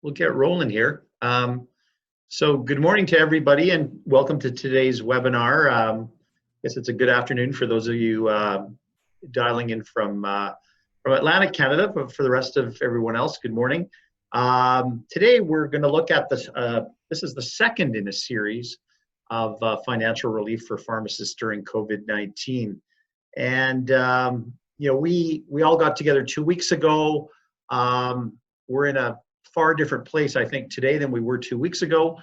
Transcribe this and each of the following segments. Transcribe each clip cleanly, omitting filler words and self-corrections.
We'll get rolling here. So good morning to everybody and welcome to today's webinar. I guess it's a good afternoon for those of you dialing in from Atlantic Canada, but for the rest of everyone else, good morning. Today we're going to look at this. This is the second in a series of financial relief for pharmacists during COVID-19. And we all got together 2 weeks ago. We're in a far different place, I think, today than we were 2 weeks ago.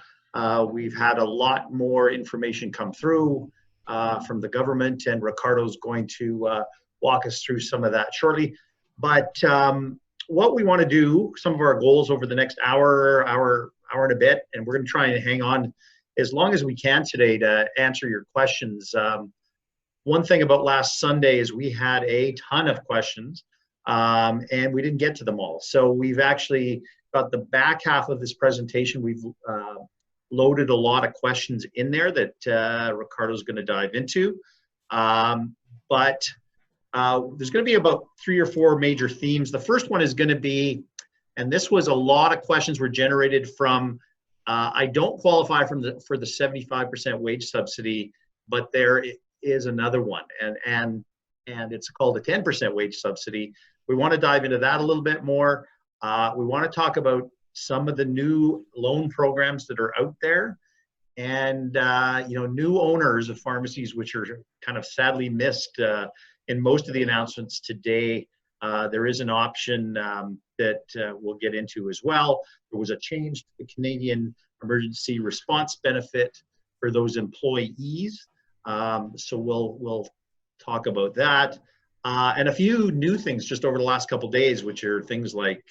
We've had a lot more information come through from the government, and Ricardo's going to walk us through some of that shortly. But what we want to do, some of our goals over the next hour and a bit, and we're going to try and hang on as long as we can today to answer your questions. One thing about last Sunday is we had a ton of questions, and we didn't get to them all. So we've actually got the back half of this presentation. We've loaded a lot of questions in there that Ricardo's going to dive into. But there's going to be about 3 or 4 major themes. The first one is going to be, and this was a lot of questions were generated from, I don't qualify for the 75% wage subsidy, but there is another one, and it's called the 10% wage subsidy. We want to dive into that a little bit more. We want to talk about some of the new loan programs that are out there, and new owners of pharmacies, which are kind of sadly missed in most of the announcements today. There is an option that we'll get into as well. There was a change to the Canadian Emergency Response Benefit for those employees, so we'll talk about that. And a few new things just over the last couple of days, which are things like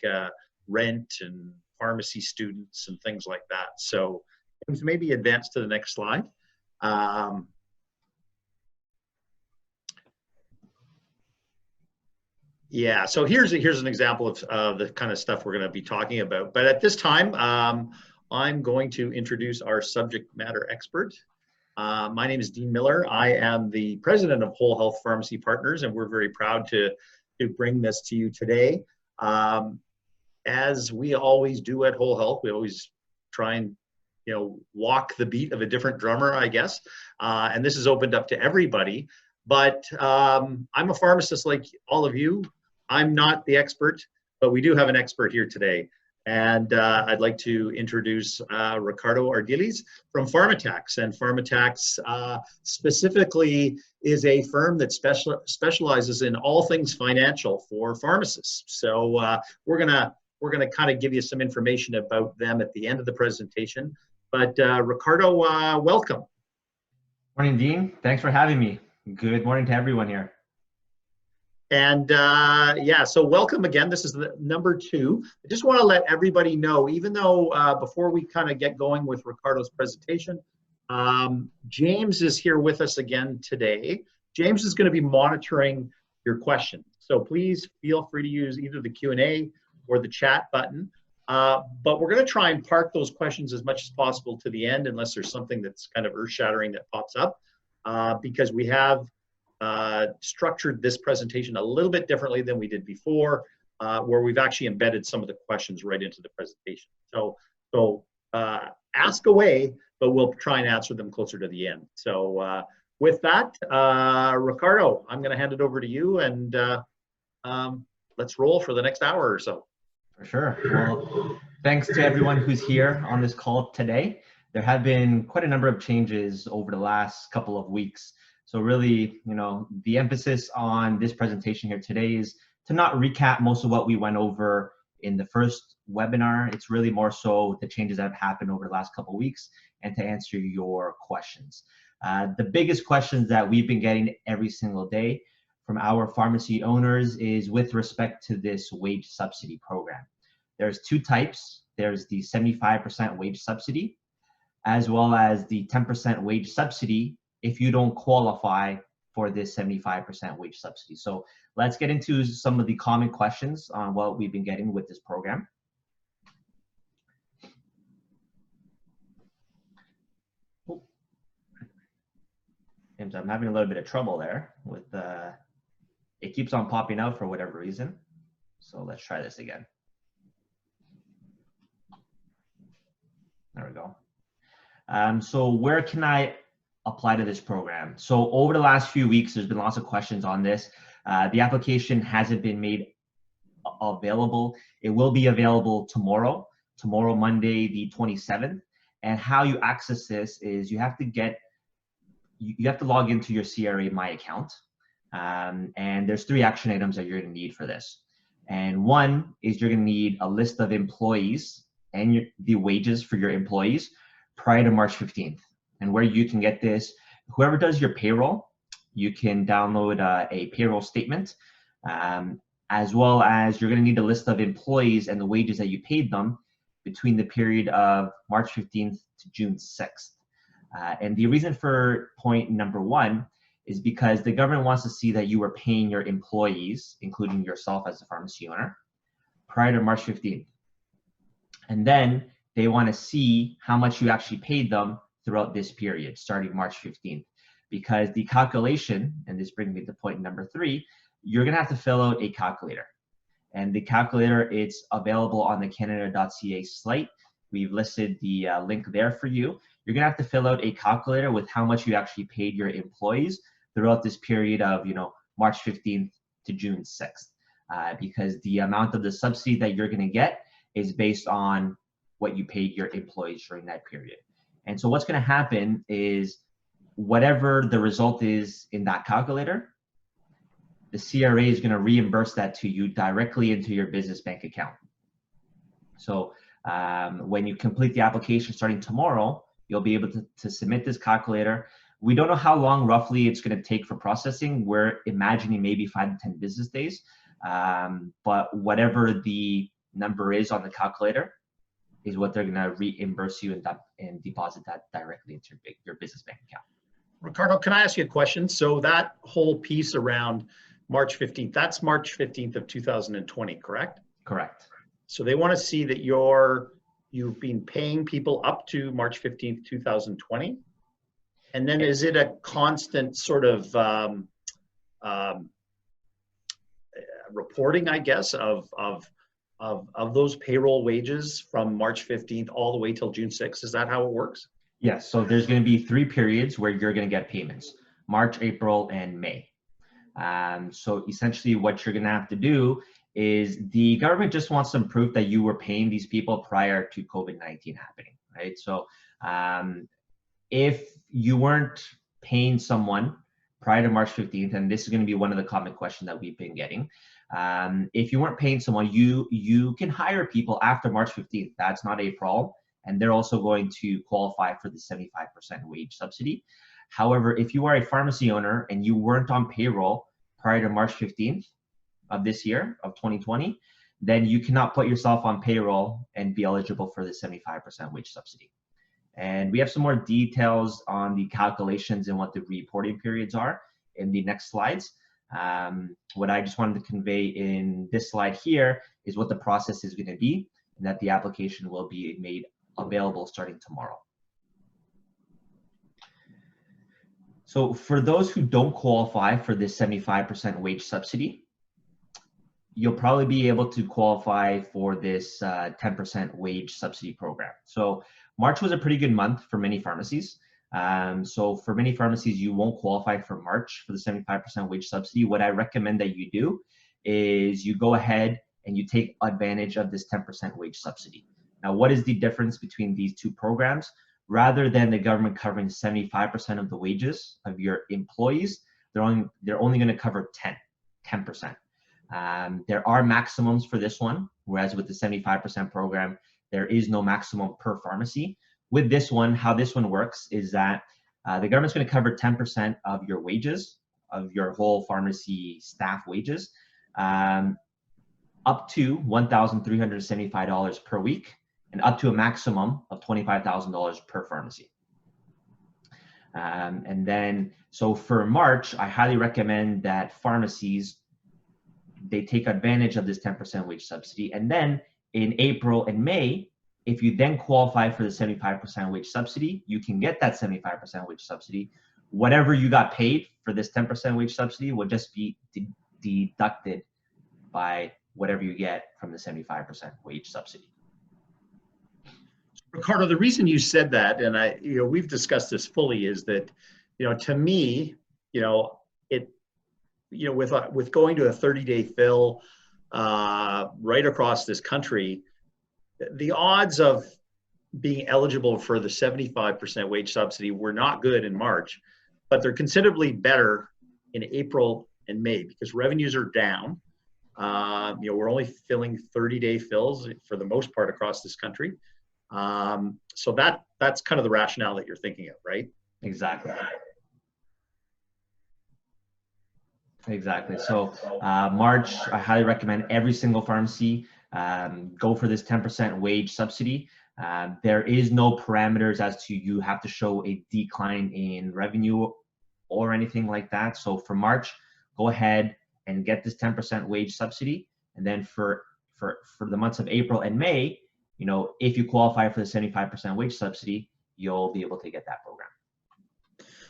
rent and pharmacy students and things like that. So maybe advance to the next slide. Yeah, so here's an example of the kind of stuff we're going to be talking about. But at this time, I'm going to introduce our subject matter expert. My name is Dean Miller. I am the president of Whole Health Pharmacy Partners, and we're very proud to bring this to you today. As we always do at Whole Health, we always try and walk the beat of a different drummer, I guess. And this is opened up to everybody. But I'm a pharmacist like all of you. I'm not the expert, but we do have an expert here today. And I'd like to introduce Ricardo Ardiles from Pharmatax. And Pharmatax specifically is a firm that specializes in all things financial for pharmacists. So we're gonna kind of give you some information about them at the end of the presentation. But Ricardo, welcome. Morning, Dean. Thanks for having me. Good morning to everyone here. And yeah, so welcome again. This is the number 2. I just want to let everybody know, even though before we kind of get going with Ricardo's presentation, James is here with us again today. James is going to be monitoring your questions. So please feel free to use either the Q&A or the chat button. But we're going to try and park those questions as much as possible to the end, unless there's something that's kind of earth-shattering that pops up, because we have structured this presentation a little bit differently than we did before, where we've actually embedded some of the questions right into the presentation. So ask away, but we'll try and answer them closer to the end. So with that, Ricardo, I'm going to hand it over to you, and let's roll for the next hour or so. For sure. Well, thanks to everyone who's here on this call today. There have been quite a number of changes over the last couple of weeks. So really, the emphasis on this presentation here today is to not recap most of what we went over in the first webinar. It's really more so the changes that have happened over the last couple of weeks and to answer your questions. The biggest questions that we've been getting every single day from our pharmacy owners is with respect to this wage subsidy program. There's 2 types. There's the 75% wage subsidy, as well as the 10% wage subsidy if you don't qualify for this 75% wage subsidy. So let's get into some of the common questions on what we've been getting with this program. And I'm having a little bit of trouble there with it keeps on popping out for whatever reason. So let's try this again. There we go. So where can I apply to this program? So over the last few weeks, there's been lots of questions on this. The application hasn't been made available. It will be available tomorrow, Monday, the 27th. And how you access this is you have to log into your CRA My account. And there's 3 action items that you're going to need for this. And one is you're going to need a list of employees and the wages for your employees prior to March 15th. And where you can get this, whoever does your payroll, you can download a payroll statement, as well as you're going to need a list of employees and the wages that you paid them between the period of March 15th to June 6th. And the reason for point number 1 is because the government wants to see that you were paying your employees, including yourself as a pharmacy owner, prior to March 15th. And then they want to see how much you actually paid them throughout this period, starting March 15th. Because the calculation, and this brings me to point number 3, you're going to have to fill out a calculator. And the calculator, it's available on the canada.ca site. We've listed the link there for you. You're going to have to fill out a calculator with how much you actually paid your employees throughout this period of, March 15th to June 6th. Because the amount of the subsidy that you're going to get is based on what you paid your employees during that period. And so what's going to happen is whatever the result is in that calculator, the CRA is going to reimburse that to you directly into your business bank account. So when you complete the application starting tomorrow, you'll be able to submit this calculator. We don't know how long roughly it's going to take for processing. We're imagining maybe 5 to 10 business days. But whatever the number is on the calculator is what they're going to reimburse you and deposit that directly into your business bank account. Ricardo, can I ask you a question? So that whole piece around March 15th, that's March 15th of 2020, correct? Correct. So they want to see that you've been paying people up to March 15th, 2020. And then is it a constant sort of reporting, I guess, of those payroll wages from March 15th all the way till June 6th? Is that how it works? Yes. So there's going to be 3 periods where you're going to get payments: March, April, and May. So essentially what you're going to have to do is the government just wants some proof that you were paying these people prior to COVID-19 happening, right? So if you weren't paying someone prior to March 15th, and this is going to be one of the common questions that we've been getting, if you weren't paying someone, you can hire people after March 15th. That's not a problem. And they're also going to qualify for the 75% wage subsidy. However, if you are a pharmacy owner and you weren't on payroll prior to March 15th of this year, of 2020, then you cannot put yourself on payroll and be eligible for the 75% wage subsidy. And we have some more details on the calculations and what the reporting periods are in the next slides. What I just wanted to convey in this slide here is what the process is going to be, and that the application will be made available starting tomorrow. So for those who don't qualify for this 75% wage subsidy, you'll probably be able to qualify for this 10% wage subsidy program. So March was a pretty good month for many pharmacies. So for many pharmacies, you won't qualify for March for the 75% wage subsidy. What I recommend that you do is you go ahead and you take advantage of this 10% wage subsidy. Now, what is the difference between these 2 programs? Rather than the government covering 75% of the wages of your employees, they're only going to cover 10%. There are maximums for this one, whereas with the 75% program, there is no maximum per pharmacy. With this one, how this one works is that the government's going to cover 10% of your wages, of your whole pharmacy staff wages, up to $1,375 per week, and up to a maximum of $25,000 per pharmacy. And then, so for March, I highly recommend that pharmacies, they take advantage of this 10% wage subsidy. And then in April and May, if you then qualify for the 75% wage subsidy, you can get that 75% wage subsidy. Whatever you got paid for this 10% wage subsidy will just be deducted by whatever you get from the 75% wage subsidy. Ricardo, the reason you said that, and we've discussed this fully, is that, to me, it, with going to a 30-day fill right across this country, the odds of being eligible for the 75% wage subsidy were not good in March, but they're considerably better in April and May because revenues are down. We're only filling 30-day fills for the most part across this country. So that's kind of the rationale that you're thinking of, right? Exactly. Exactly. So March, I highly recommend every single pharmacy go for this 10% wage subsidy. There is no parameters as to you have to show a decline in revenue or anything like that. So for March, go ahead and get this 10% wage subsidy. And then for the months of April and May, if you qualify for the 75% wage subsidy, you'll be able to get that program.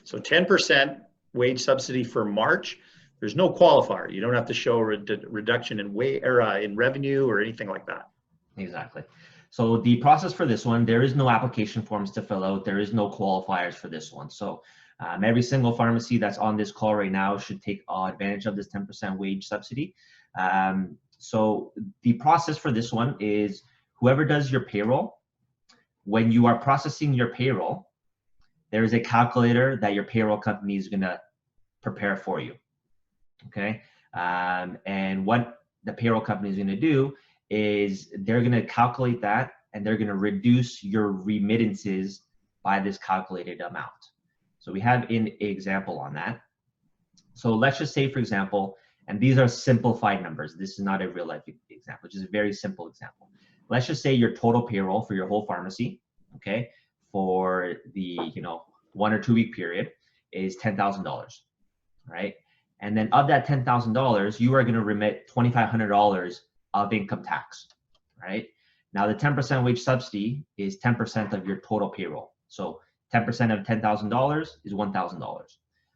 So 10% wage subsidy for March. There's no qualifier. You don't have to show a reduction in in revenue or anything like that. Exactly. So the process for this one, there is no application forms to fill out. There is no qualifiers for this one. So every single pharmacy that's on this call right now should take advantage of this 10% wage subsidy. So the process for this one is whoever does your payroll, when you are processing your payroll, there is a calculator that your payroll company is going to prepare for you. Okay. And what the payroll company is going to do is they're going to calculate that and they're going to reduce your remittances by this calculated amount. So we have an example on that. So let's just say, for example, and these are simplified numbers. This is not a real life example, just a very simple example. Let's just say your total payroll for your whole pharmacy, okay, for the 1 or 2 week period is $10,000, right? And then of that $10,000, you are going to remit $2,500 of income tax, right? Now the 10% wage subsidy is 10% of your total payroll. So 10% of $10,000 is $1,000.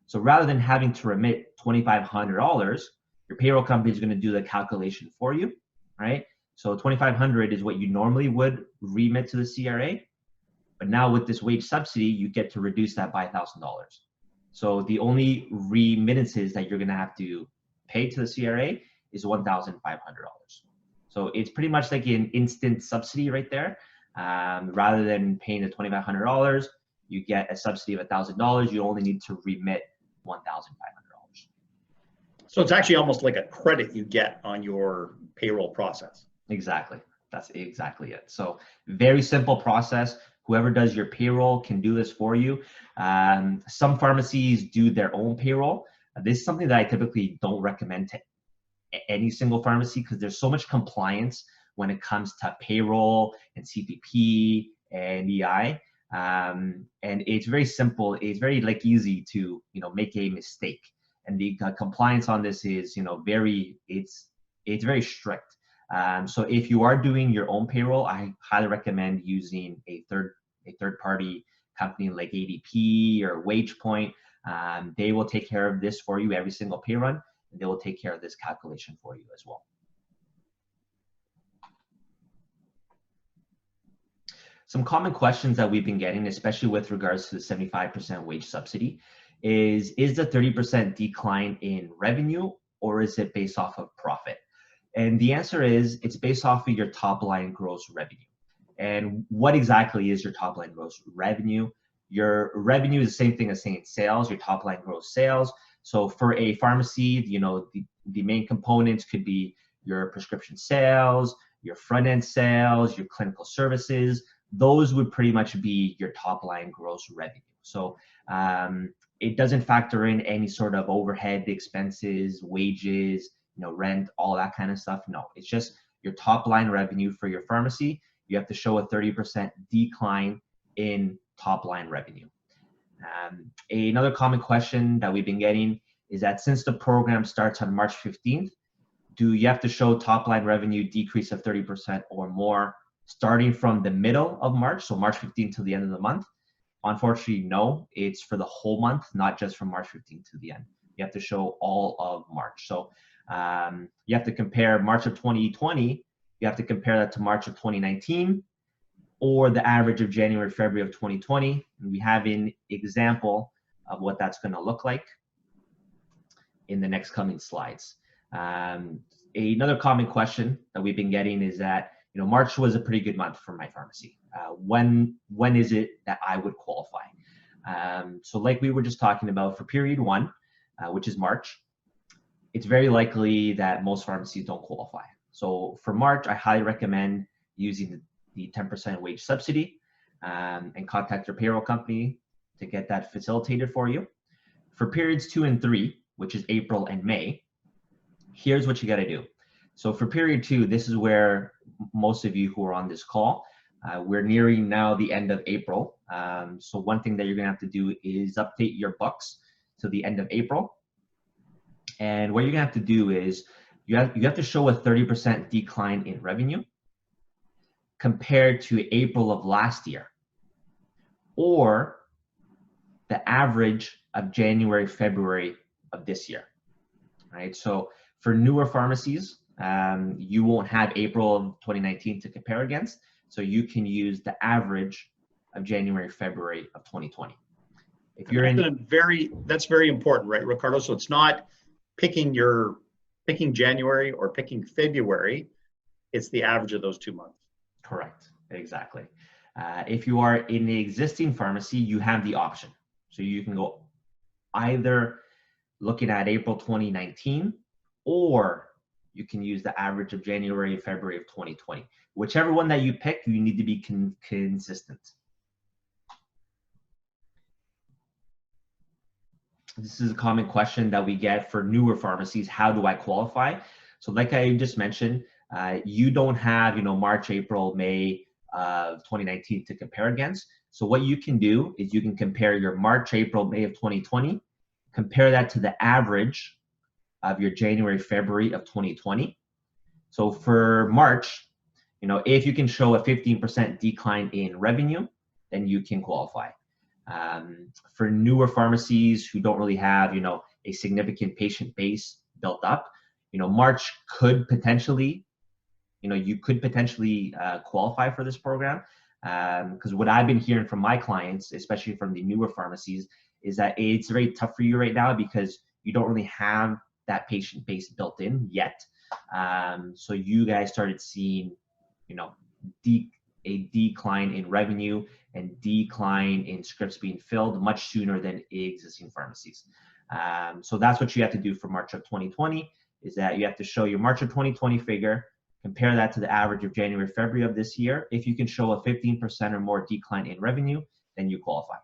So rather than having to remit $2,500, your payroll company is going to do the calculation for you, right? So $2,500 is what you normally would remit to the CRA, but now with this wage subsidy, you get to reduce that by $1,000. So the only remittances that you're going to have to pay to the CRA is $1,500. So it's pretty much like an instant subsidy right there. Rather than paying the $2,500, you get a subsidy of $1,000. You only need to remit $1,500. So it's actually almost like a credit you get on your payroll process. Exactly. That's exactly it. So very simple process. Whoever does your payroll can do this for you. Some pharmacies do their own payroll. This is something that I typically don't recommend to any single pharmacy because there's so much compliance when it comes to payroll and CPP and EI. And it's very simple. It's very easy to make a mistake. And the compliance on this is it's very strict. So if you are doing your own payroll, I highly recommend using a third party company like ADP or WagePoint. They will take care of this for you every single pay run, and they will take care of this calculation for you as well. Some common questions that we've been getting, especially with regards to the 75% wage subsidy, is the 30% decline in revenue, or is it based off of profit? And the answer is it's based off of your top line gross revenue. And what exactly is your top line gross revenue? Your revenue is the same thing as saying sales, your top line gross sales. So for a pharmacy, the main components could be your prescription sales, your front end sales, your clinical services. Those would pretty much be your top line gross revenue. So it doesn't factor in any sort of overhead expenses, wages, rent, all that kind of stuff. No, it's just your top line revenue for your pharmacy. You have to show a 30% decline in top line revenue. Another common question that we've been getting is that since the program starts on March 15th, do you have to show top line revenue decrease of 30% or more starting from the middle of March, so March 15th to the end of the month? Unfortunately, no. It's for the whole month, not just from March 15th to the end. You have to show all of March. So you have to compare March of 2020, you have to compare that to March of 2019, or the average of January, February of 2020. And we have an example of what that's going to look like in the next coming slides. Another common question that we've been getting is that, March was a pretty good month for my pharmacy. When is it that I would qualify? So like we were just talking about, for period 1, which is March, it's very likely that most pharmacies don't qualify. So for March, I highly recommend using the 10% wage subsidy and contact your payroll company to get that facilitated for you. For periods 2 and 3, which is April and May, here's what you got to do. So for period 2, this is where most of you who are on this call, we're nearing now the end of April. So one thing that you're going to have to do is update your books to the end of April. And what you're going to have to do is you have to show a 30% decline in revenue compared to April of last year, or the average of January, February of this year, right? So for newer pharmacies, you won't have April of 2019 to compare against, so you can use the average of January, February of 2020. If you're that's very important, right, Ricardo? So it's not picking January or picking February, it's the average of those 2 months. Correct, exactly. If you are in the existing pharmacy, you have the option. So you can go either looking at April 2019, or you can use the average of January and February of 2020. Whichever one that you pick, you need to be consistent. This is a common question that we get for newer pharmacies. How do I qualify? So like I just mentioned, you don't have, March, April, May of 2019 to compare against. So what you can do is you can compare your March, April, May of 2020, compare that to the average of your January, February of 2020. So for March, if you can show a 15% decline in revenue, then you can qualify. For newer pharmacies who don't really have, a significant patient base built up, March could potentially, you could potentially qualify for this program. Because what I've been hearing from my clients, especially from the newer pharmacies, is that it's very tough for you right now because you don't really have that patient base built in yet. So you guys started seeing, a decline in revenue and decline in scripts being filled much sooner than existing pharmacies. So that's what you have to do for March of 2020, is that you have to show your March of 2020 figure, compare that to the average of January, February of this year. If you can show a 15% or more decline in revenue, then you qualify.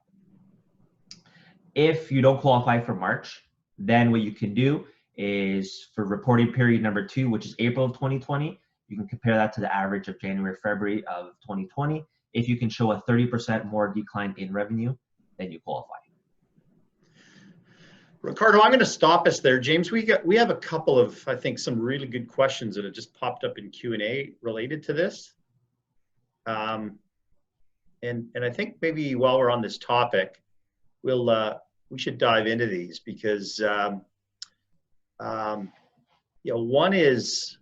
If you don't qualify for March, then what you can do is for reporting period number 2, which is April of 2020, you can compare that to the average of January, February of 2020. If you can show a 30% more decline in revenue, then you qualify. Ricardo, I'm going to stop us there. James, we have a couple of, I think, some really good questions that have just popped up in Q&A related to this. And I think maybe while we're on this topic, we should dive into these because one is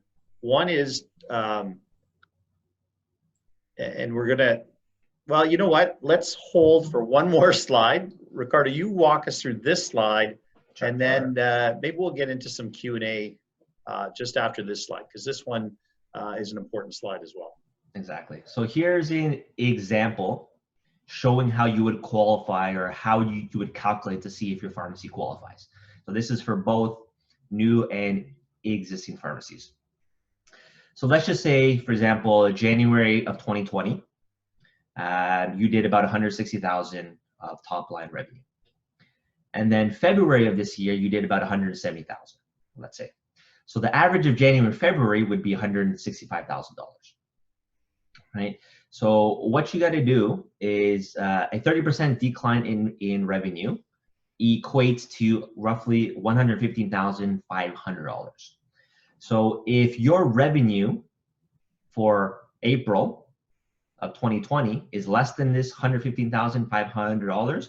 and we're gonna, well, you know what? Let's hold for one more slide. Ricardo, you walk us through this slide, and then maybe we'll get into some Q&A just after this slide, because this one is an important slide as well. Exactly. So here's an example showing how you would qualify, or how you would calculate to see if your pharmacy qualifies. So this is for both new and existing pharmacies. So let's just say, for example, January of 2020, you did about 160,000 of top line revenue. And then February of this year, you did about 170,000, let's say. So the average of January and February would be $165,000, right? So what you got to do is a 30% decline in revenue equates to roughly $115,500. So if your revenue for April of 2020 is less than this $115,500,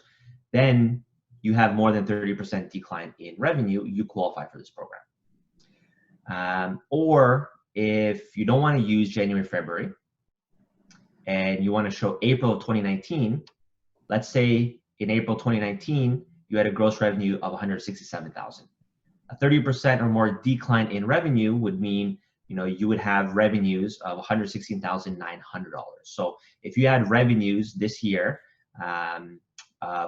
then you have more than 30% decline in revenue, you qualify for this program. Or if you don't want to use January, February, and you want to show April of 2019, let's say in April 2019, you had a gross revenue of 167,000. A 30% or more decline in revenue would mean, you would have revenues of $116,900. So if you had revenues this year of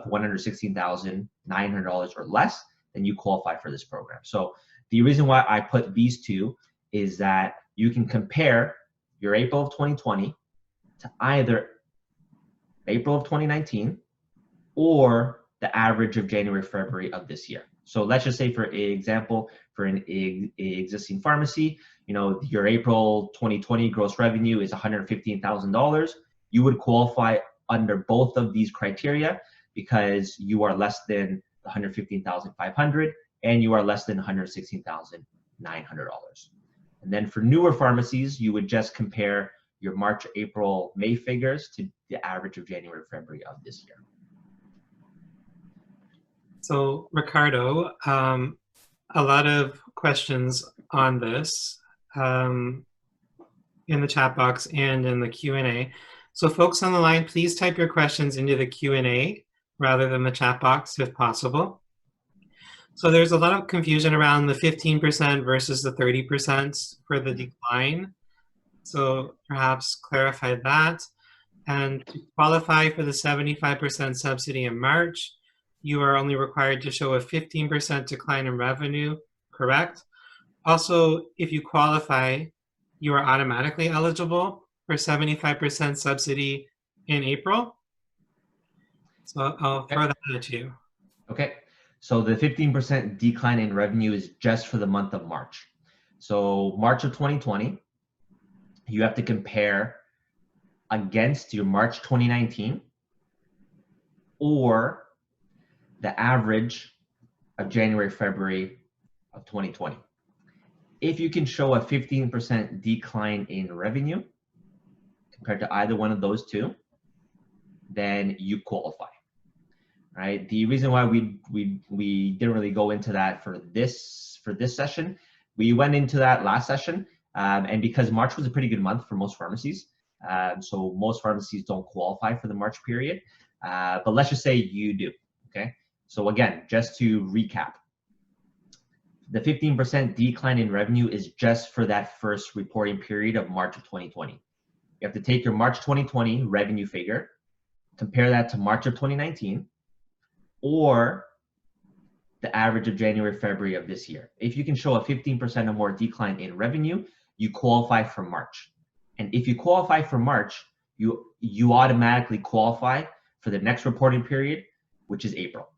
$116,900 or less, then you qualify for this program. So the reason why I put these two is that you can compare your April of 2020 to either April of 2019 or the average of January, February of this year. So let's just say, for example, for an existing pharmacy, your April 2020 gross revenue is $115,000. You would qualify under both of these criteria because you are less than $115,500 and you are less than $116,900. And then for newer pharmacies, you would just compare your March, April, May figures to the average of January, February of this year. So Ricardo, a lot of questions on this in the chat box and in the Q&A. So folks on the line, please type your questions into the Q&A rather than the chat box if possible. So there's a lot of confusion around the 15% versus the 30% for the decline. So perhaps clarify that. And to qualify for the 75% subsidy in March, you are only required to show a 15% decline in revenue, correct? Also, if you qualify, you are automatically eligible for 75% subsidy in April. So I'll throw that at you. Okay, so the 15% decline in revenue is just for the month of March. So March of 2020, you have to compare against your March 2019 or the average of January, February of 2020. If you can show a 15% decline in revenue compared to either one of those two, then you qualify. Right? The reason why we didn't really go into that for this session, we went into that last session, and because March was a pretty good month for most pharmacies, so most pharmacies don't qualify for the March period, but let's just say you do. Okay. So again, just to recap, the 15% decline in revenue is just for that first reporting period of March of 2020. You have to take your March 2020 revenue figure, compare that to March of 2019, or the average of January, February of this year. If you can show a 15% or more decline in revenue, you qualify for March. And if you qualify for March, you automatically qualify for the next reporting period, which is April.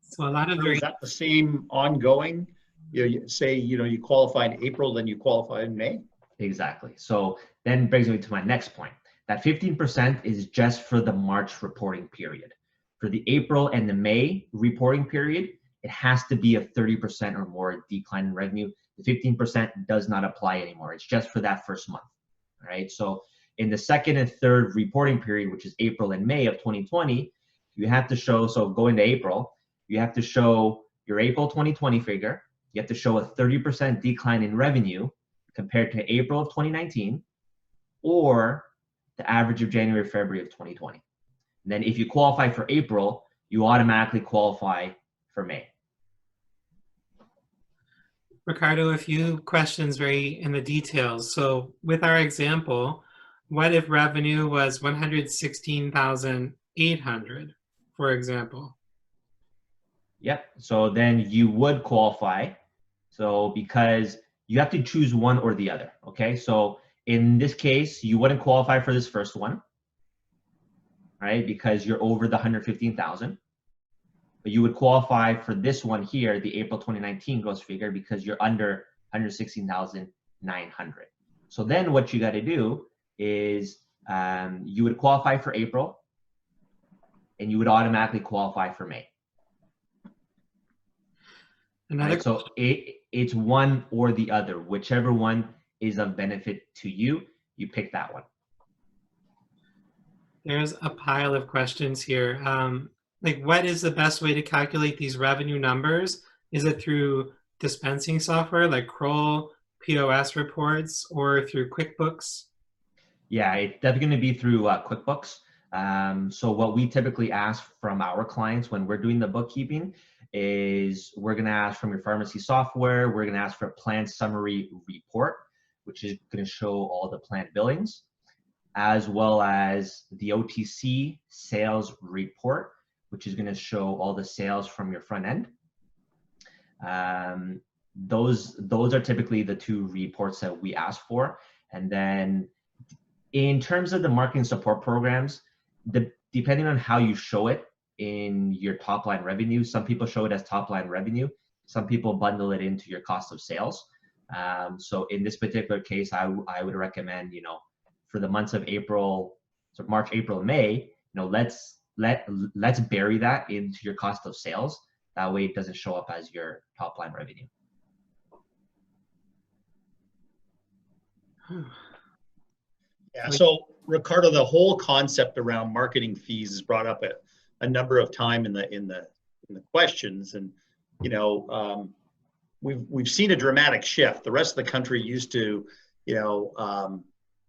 So a lot of Is that the same ongoing? You say, you qualify in April, then you qualify in May? Exactly. So then brings me to my next point. That 15% is just for the March reporting period. For the April and the May reporting period, it has to be a 30% or more decline in revenue. The 15% does not apply anymore. It's just for that first month. All right. So in the second and third reporting period, which is April and May of 2020, you have to show, so go into April, you have to show your April 2020 figure. You have to show a 30% decline in revenue compared to April of 2019, or the average of January, February of 2020. And then if you qualify for April, you automatically qualify for May. Ricardo, a few questions very in the details. So with our example, what if revenue was $116,800, for example? Yep. So then you would qualify. So because you have to choose one or the other. Okay. So in this case, you wouldn't qualify for this first one, right? Because you're over the 115,000. But you would qualify for this one here, the April 2019 gross figure, because you're under 116,900. So then what you got to do is you would qualify for April, and you would automatically qualify for May. Right? So it's one or the other. Whichever one is of benefit to you, you pick that one. There's a pile of questions here. Like, what is the best way to calculate these revenue numbers? Is it through dispensing software like Kroll, POS reports, or through QuickBooks? Yeah, it's definitely going to be through QuickBooks. So what we typically ask from our clients when we're doing the bookkeeping is we're going to ask from your pharmacy software, we're going to ask for a plan summary report, which is going to show all the plant billings, as well as the OTC sales report, which is going to show all the sales from your front end. Those are typically the two reports that we ask for. And then in terms of the marketing support programs, depending on how you show it in your top line revenue, some people show it as top line revenue, some people bundle it into your cost of sales. So in this particular case, I would recommend, for the months of April, so March, April, May, let's bury that into your cost of sales. That way it doesn't show up as your top line revenue. Yeah, so Ricardo, the whole concept around marketing fees is brought up a number of times in the questions, and we've seen a dramatic shift. The rest of the country used to,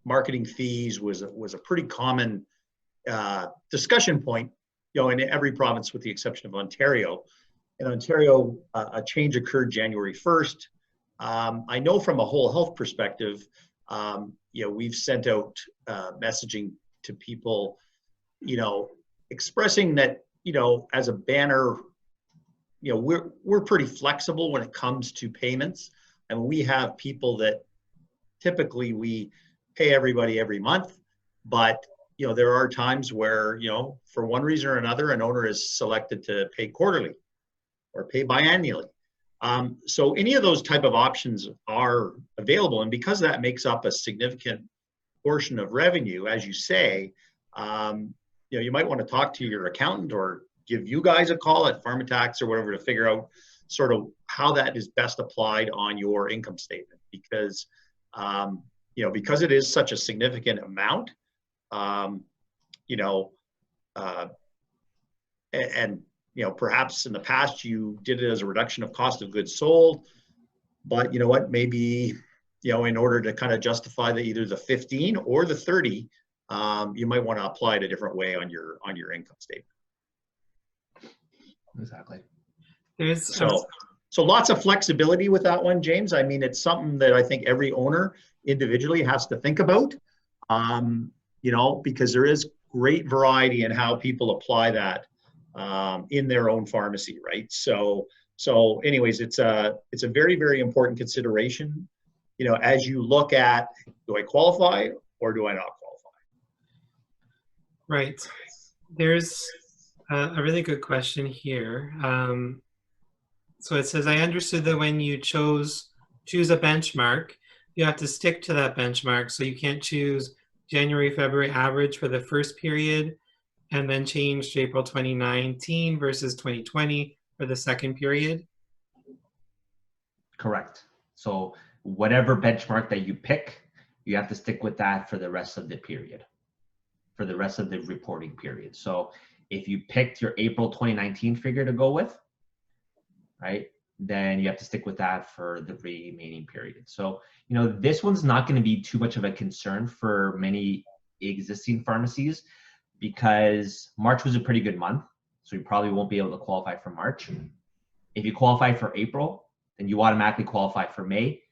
marketing fees was a pretty common discussion point, in every province with the exception of Ontario. In Ontario, a change occurred January 1st. I know from a whole health perspective, we've sent out messaging to people, expressing that, as a banner, we're pretty flexible when it comes to payments. And we have people that typically we pay everybody every month, but there are times where, for one reason or another, an owner is selected to pay quarterly or pay biannually. So any of those type of options are available. And because that makes up a significant portion of revenue, as you say, you might want to talk to your accountant or give you guys a call at PharmaTax or whatever to figure out sort of how that is best applied on your income statement. Because, because it is such a significant amount, perhaps in the past you did it as a reduction of cost of goods sold, but maybe, in order to kind of justify either the 15 or the 30, you might want to apply it a different way on your income statement. Exactly. So lots of flexibility with that one, James. I mean, it's something that I think every owner individually has to think about, because there is great variety in how people apply that in their own pharmacy, right? So anyways, it's a very, very important consideration, as you look at, do I qualify or do I not qualify? Right. There's a really good question here. So it says, I understood that when you choose a benchmark, you have to stick to that benchmark. So you can't choose January, February average for the first period and then change to April 2019 versus 2020 for the second period? Correct. So whatever benchmark that you pick, you have to stick with that for the rest of the period, for the rest of the reporting period. So if you picked your April 2019 figure to go with, right, then you have to stick with that for the remaining period. So, this one's not going to be too much of a concern for many existing pharmacies because March was a pretty good month. So you probably won't be able to qualify for March. If you qualify for April, then you automatically qualify for May,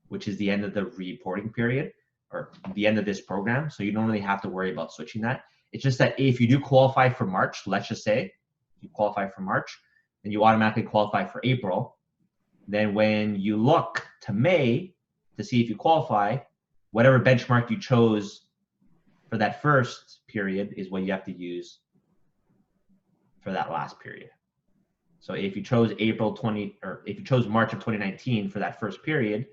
which is the end of the reporting period or the end of this program. So you don't really have to worry about switching that. It's just that if you do qualify for March, let's just say you qualify for March, then you automatically qualify for April. Then when you look to May to see if you qualify, whatever benchmark you chose for that first period is what you have to use for that last period. So if you chose if you chose March of 2019 for that first period,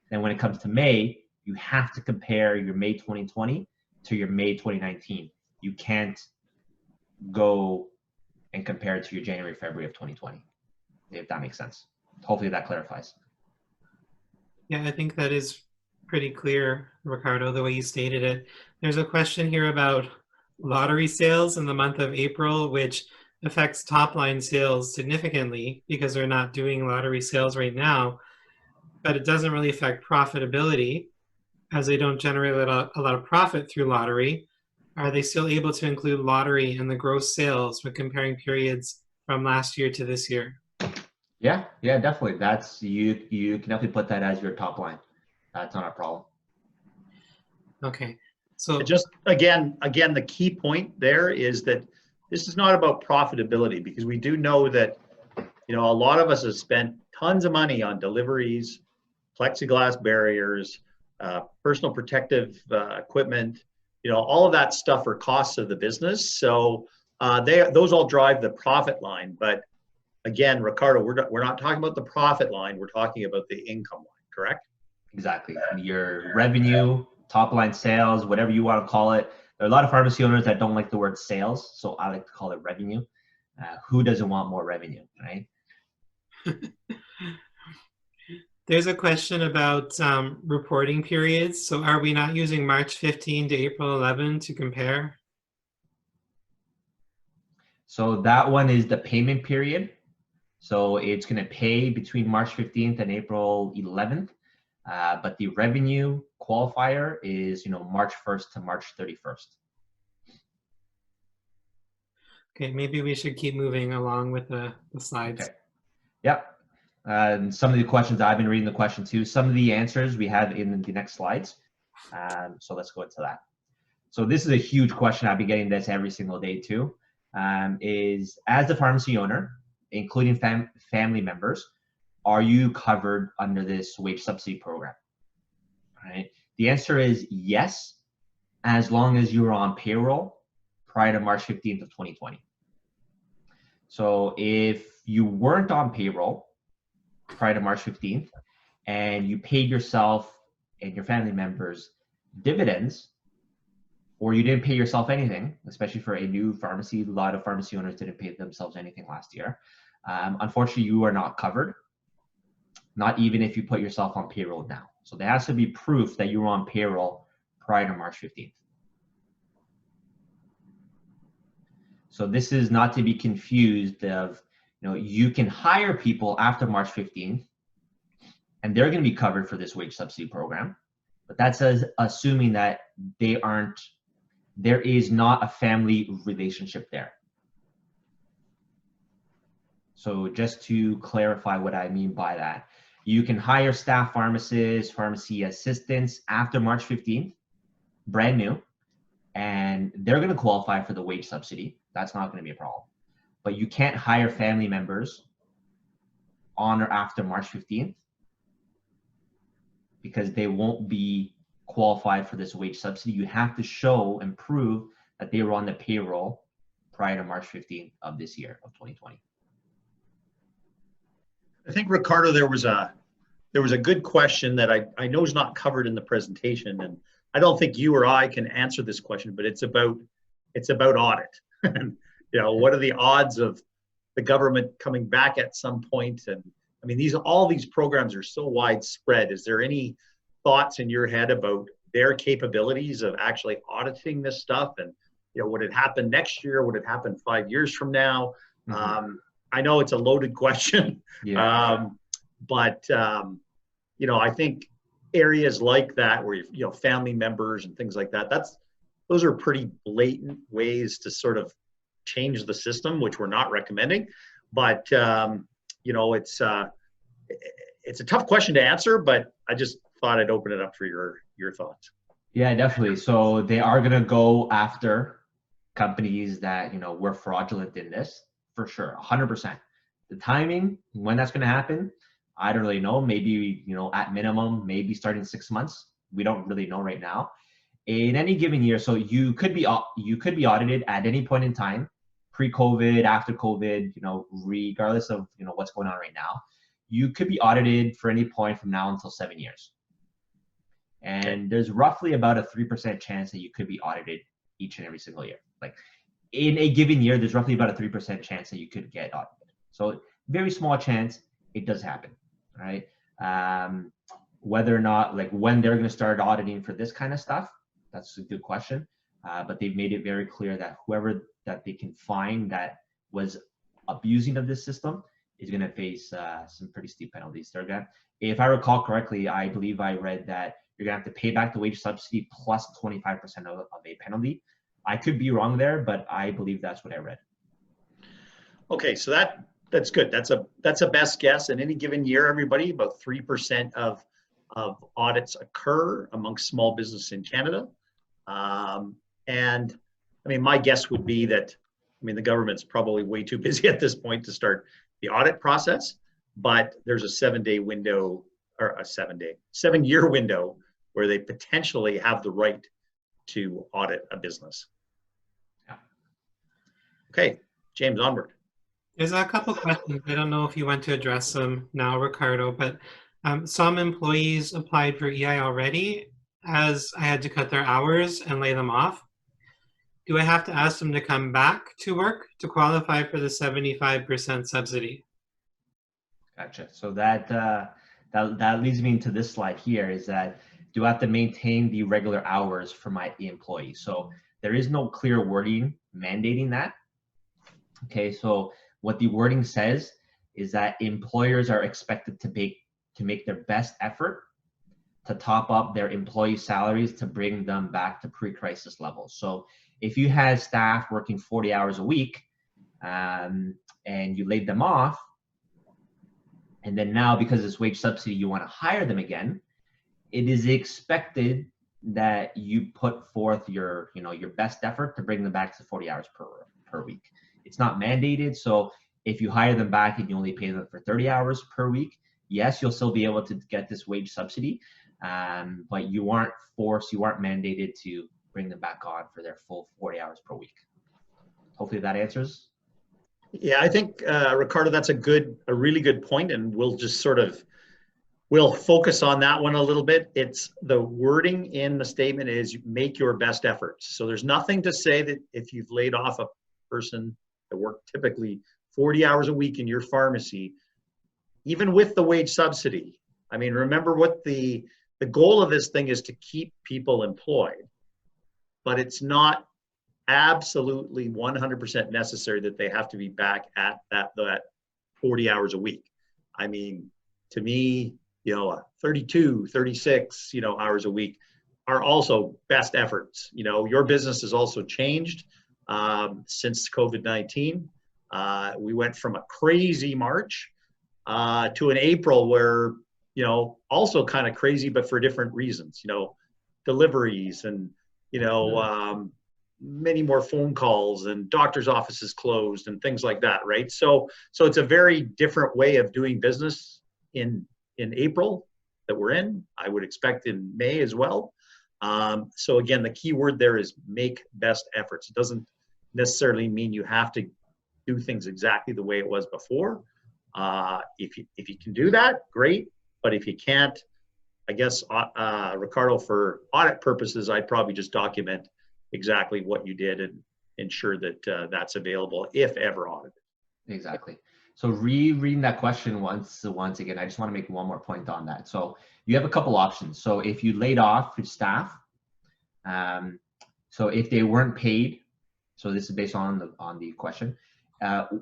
then when it comes to May, you have to compare your May 2020 to your May 2019. You can't go and compare it to your January, February of 2020, if that makes sense. Hopefully that clarifies. Yeah, I think that is pretty clear, Ricardo, the way you stated it. There's a question here about lottery sales in the month of April, which affects top line sales significantly because they're not doing lottery sales right now, but it doesn't really affect profitability. as they don't generate a lot of profit through lottery, are they still able to include lottery in the gross sales when comparing periods from last year to this year? Yeah, definitely. That's you can definitely put that as your top line. That's not a problem. Okay. So just again, the key point there is that this is not about profitability, because we do know that, a lot of us have spent tons of money on deliveries, plexiglass barriers, personal protective equipment, all of that stuff are costs of the business. So those all drive the profit line. But again, Ricardo, we're not talking about the profit line. We're talking about the income line, correct? Exactly. Your revenue, top line sales, whatever you want to call it. There are a lot of pharmacy owners that don't like the word sales, so I like to call it revenue. Who doesn't want more revenue, right? There's a question about reporting periods. So are we not using March 15 to April 11 to compare? So that one is the payment period. So it's going to pay between March 15th and April 11th. But the revenue qualifier is, March 1st to March 31st. Okay, maybe we should keep moving along with the slides. Okay. Yep. Some of the questions, I've been reading the question too. Some of the answers we have in the next slides. So let's go into that. So this is a huge question. I've been getting this every single day too. Is as the pharmacy owner, including family members, are you covered under this wage subsidy program? All right. The answer is yes, as long as you were on payroll prior to March 15th of 2020. So if you weren't on payroll prior to March 15th and you paid yourself and your family members dividends, or you didn't pay yourself anything, especially for a new pharmacy, a lot of pharmacy owners didn't pay themselves anything last year. Unfortunately, you are not covered, not even if you put yourself on payroll now. So there has to be proof that you were on payroll prior to March 15th. So this is not to be confused of, you can hire people after March 15th and they're going to be covered for this wage subsidy program, but that's assuming that there is not a family relationship there. So just to clarify what I mean by that, you can hire staff pharmacists, pharmacy assistants after March 15th, brand new, and they're going to qualify for the wage subsidy. That's not going to be a problem. But you can't hire family members on or after March 15th because they won't be qualified for this wage subsidy. You have to show and prove that they were on the payroll prior to March 15th of this year of 2020. I think, Ricardo, there was a good question that I know is not covered in the presentation, and I don't think you or I can answer this question, but it's about audit. What are the odds of the government coming back at some point? And I mean, all these programs are so widespread. Is there any thoughts in your head about their capabilities of actually auditing this stuff? And would it happen next year? Would it happen 5 years from now? Mm-hmm. I know it's a loaded question, yeah. But I think areas like that where family members and things like that, those are pretty blatant ways to sort of change the system, which we're not recommending. But it's a tough question to answer, but I just thought I'd open it up for your thoughts. Yeah, definitely. So they are going to go after companies that were fraudulent in this, for sure, 100%. The timing, when that's going to happen, I don't really know. Maybe at minimum, maybe starting 6 months. We don't really know right now. In any given year, so you could be audited at any point in time, pre-COVID, after COVID, regardless of what's going on right now. You could be audited for any point from now until 7 years. And there's roughly about a 3% chance that you could be audited each and every single year. Like in a given year, there's roughly about a 3% chance that you could get audited. So very small chance it does happen, right? Whether or not, like when they're going to start auditing for this kind of stuff, that's a good question. But they've made it very clear that whoever that they can find that was abusing of this system is going to face some pretty steep penalties. If I recall correctly, I believe I read that you're gonna have to pay back the wage subsidy plus 25% of a penalty. I could be wrong there, but I believe that's what I read. Okay, so that's good. That's a best guess. In any given year, everybody, about 3% of audits occur amongst small business in Canada. And I mean, my guess would be that, I mean, the government's probably way too busy at this point to start the audit process, but there's a 7-day window, or a 7-year window where they potentially have the right to audit a business. Yeah. Okay, James, onward. There's a couple questions. I don't know if you want to address them now, Ricardo, but some employees applied for EI already, as I had to cut their hours and lay them off. Do I have to ask them to come back to work to qualify for the 75% subsidy? Gotcha. So that leads me into this slide here, is that do I have to maintain the regular hours for my employees? So there is no clear wording mandating that. Okay, so what the wording says is that employers are expected to make their best effort to top up their employee salaries to bring them back to pre-crisis levels. So if you had staff working 40 hours a week and you laid them off, and then now because of this wage subsidy, you want to hire them again, it is expected that you put forth your best effort to bring them back to 40 hours per week. It's not mandated. So if you hire them back and you only pay them for 30 hours per week, yes, you'll still be able to get this wage subsidy, but you aren't mandated to bring them back on for their full 40 hours per week. Hopefully that answers. Yeah, I think, Ricardo, that's a really good point, and we'll just we'll focus on that one a little bit. It's the wording in the statement is make your best efforts. So there's nothing to say that if you've laid off a person that worked typically 40 hours a week in your pharmacy, even with the wage subsidy. I mean, remember what the goal of this thing is, to keep people employed, but it's not absolutely 100% necessary that they have to be back at that 40 hours a week. I mean, to me, 32, 36, hours a week are also best efforts. Your business has also changed since COVID-19. We went from a crazy March to an April where, also kind of crazy, but for different reasons, deliveries and, many more phone calls and doctor's offices closed and things like that, right? So it's a very different way of doing business in April that we're in. I would expect in May as well. So again, the key word there is make best efforts. It doesn't necessarily mean you have to do things exactly the way it was before. If you can do that, great. But if you can't, I guess, Ricardo, for audit purposes, I'd probably just document exactly what you did and ensure that that's available if ever audited. Exactly. So rereading that question once again, I just want to make one more point on that. So you have a couple options. So if you laid off your staff, so if they weren't paid, so this is based on the question,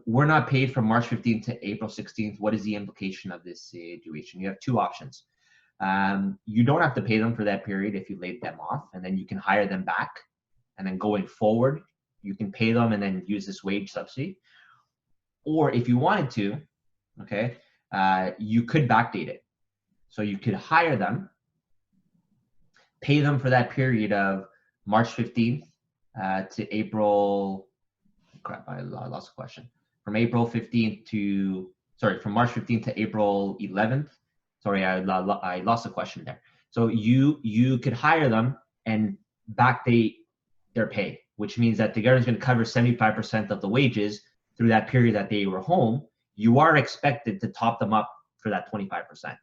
we're not paid from March 15th to April 16th. What is the implication of this situation? You have two options. You don't have to pay them for that period if you laid them off, and then you can hire them back. And then going forward, you can pay them and then use this wage subsidy. Or if you wanted to, okay, you could backdate it. So you could hire them, pay them for that period of March 15th to April, crap, I lost the question. From March 15th to April 11th. Sorry, I lost the question there. So you could hire them and backdate their pay, which means that the government's going to cover 75% of the wages through that period that they were home. You are expected to top them up for that 25%.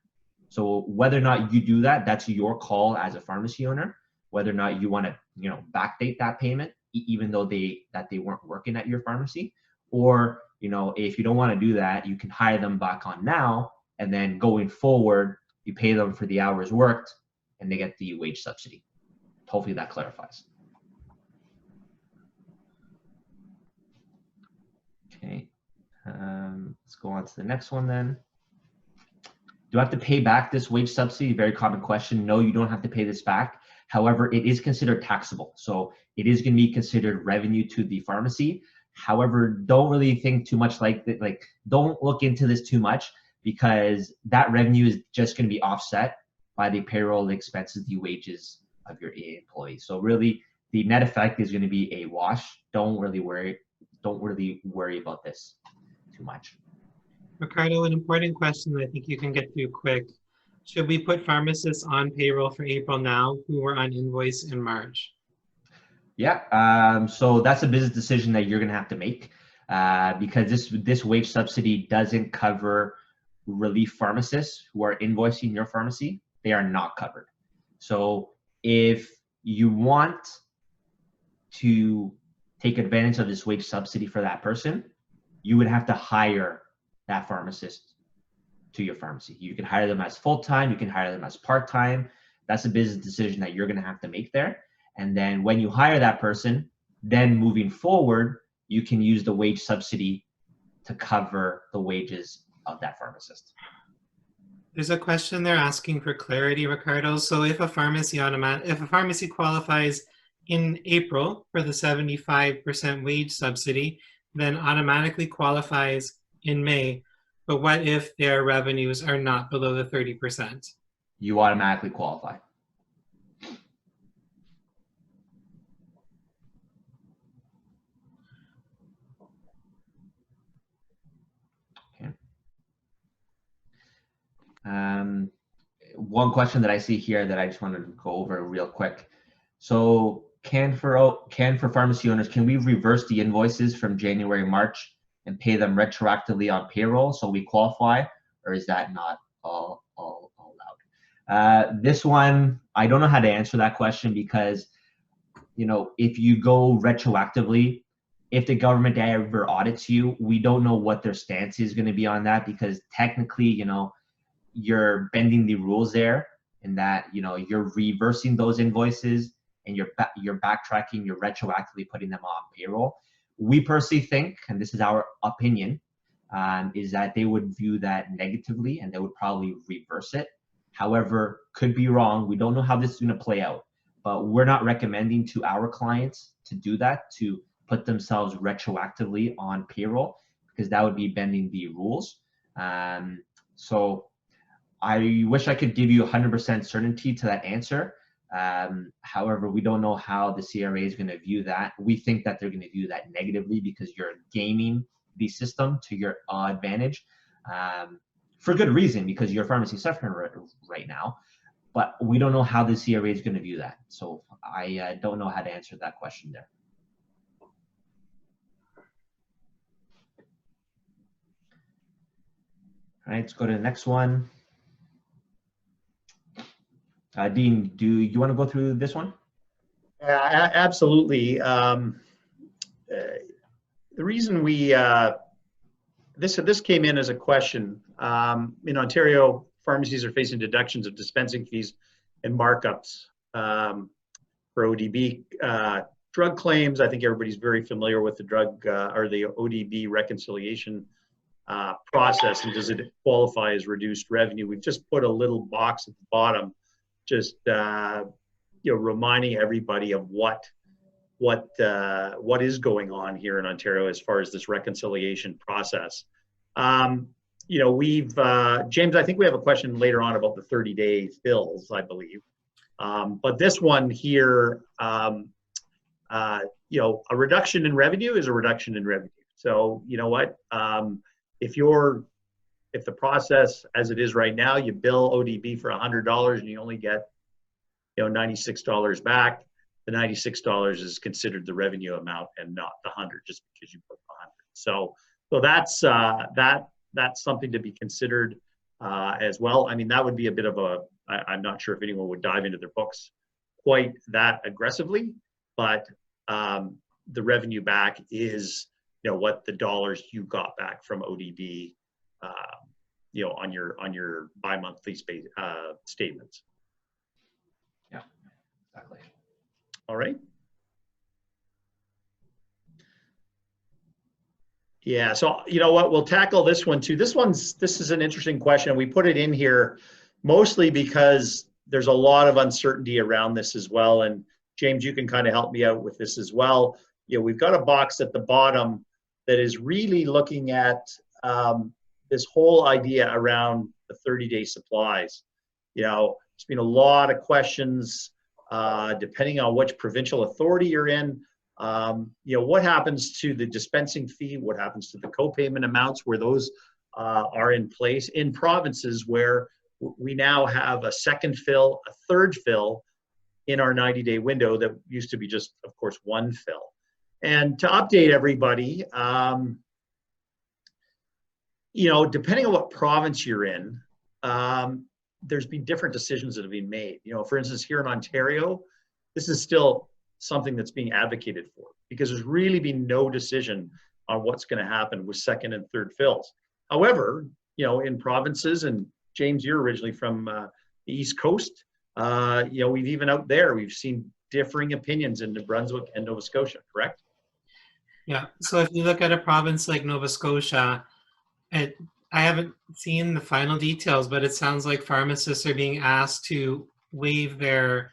So whether or not you do that, that's your call as a pharmacy owner, whether or not you want to, backdate that payment, even though they weren't working at your pharmacy, or, if you don't want to do that, you can hire them back on now, and then going forward, you pay them for the hours worked and they get the wage subsidy. Hopefully that clarifies. Okay, let's go on to the next one then. Do I have to pay back this wage subsidy? Very common question. No, you don't have to pay this back. However, it is considered taxable. So it is going to be considered revenue to the pharmacy. However, don't really think too much don't look into this too much, because that revenue is just going to be offset by the payroll expenses, the wages of your employees. So really, the net effect is going to be a wash. Don't really worry about this too much. Ricardo, an important question that I think you can get through quick. Should we put pharmacists on payroll for April now who were on invoice in March? Yeah, so that's a business decision that you're going to have to make, because this wage subsidy doesn't cover relief pharmacists who are invoicing your pharmacy. They are not covered. So if you want to take advantage of this wage subsidy for that person, you would have to hire that pharmacist to your pharmacy. You can hire them as full-time, you can hire them as part-time. That's a business decision that you're going to have to make there. And then when you hire that person, then moving forward, you can use the wage subsidy to cover the wages of that pharmacist. There's a question they're asking for clarity, Ricardo. So if a pharmacy qualifies in April for the 75% wage subsidy, then automatically qualifies in May. But what if their revenues are not below the 30%? You automatically qualify. Okay. One question that I see here that I just wanted to go over real quick. So can for pharmacy owners, can we reverse the invoices from January, March and pay them retroactively on payroll so we qualify, or is that not all allowed? This one, I don't know how to answer that question, because if you go retroactively, if the government ever audits you, we don't know what their stance is going to be on that, because technically, you're bending the rules there, in that you're reversing those invoices and you're backtracking, you're retroactively putting them on payroll. We personally think, and this is our opinion, is that they would view that negatively and they would probably reverse it. However, could be wrong. We don't know how this is going to play out, but we're not recommending to our clients to do that, to put themselves retroactively on payroll, because that would be bending the rules. So I wish I could give you 100% certainty to that answer. However, we don't know how the CRA is going to view that. We think that they're going to view that negatively, because you're gaming the system to your advantage, for good reason, because your pharmacy is suffering right now. But we don't know how the CRA is going to view that. So I don't know how to answer that question there. All right, let's go to the next one. Dean, do you want to go through this one? Absolutely. The reason we this came in as a question. In Ontario, pharmacies are facing deductions of dispensing fees and markups for ODB drug claims. I think everybody's very familiar with the drug or the ODB reconciliation process, and does it qualify as reduced revenue? We've just put a little box at the bottom, just reminding everybody of what is going on here in Ontario as far as this reconciliation process. We've James, I think we have a question later on about the 30-day fills, I believe. But this one here, a reduction in revenue is a reduction in revenue. So you know what? If the process as it is right now, you bill ODB for $100 and you only get $96 back, the $96 is considered the revenue amount and not the 100, just because you put the 100. So that's something to be considered as well. I mean, that would be a bit of I'm not sure if anyone would dive into their books quite that aggressively, but the revenue back is what the dollars you got back from ODB on your bi-monthly statements. Yeah, exactly. All right. Yeah, so you know what, we'll tackle this one too. This is an interesting question. We put it in here mostly because there's a lot of uncertainty around this as well. And James, you can kind of help me out with this as well. You know, we've got a box at the bottom that is really looking at this whole idea around the 30-day supplies. You know, there's been a lot of questions depending on which provincial authority you're in. You know, what happens to the dispensing fee? What happens to the co-payment amounts where those are in place in provinces where we now have a second fill, a third fill in our 90-day window that used to be just, of course, one fill. And to update everybody, you know, depending on what province you're in, there's been different decisions that have been made. You know, for instance, here in Ontario, this is still something that's being advocated for because there's really been no decision on what's going to happen with second and third fills. However, you know, in provinces, and James, you're originally from the East Coast, you know, we've even out there, we've seen differing opinions in New Brunswick and Nova Scotia, correct? Yeah, so if you look at a province like Nova Scotia, I haven't seen the final details, but it sounds like pharmacists are being asked to waive their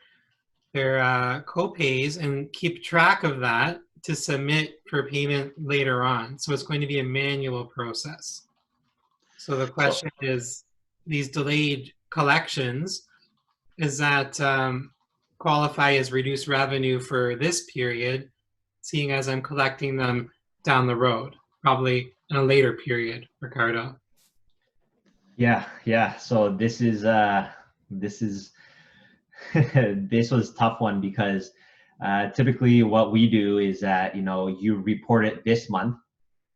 co-pays and keep track of that to submit for payment later on. So it's going to be a manual process. So the question is, these delayed collections, is that qualify as reduced revenue for this period, seeing as I'm collecting them down the road, probably in a later period, Ricardo? Yeah. So this is this was a tough one because typically what we do is that, you know, you report it this month,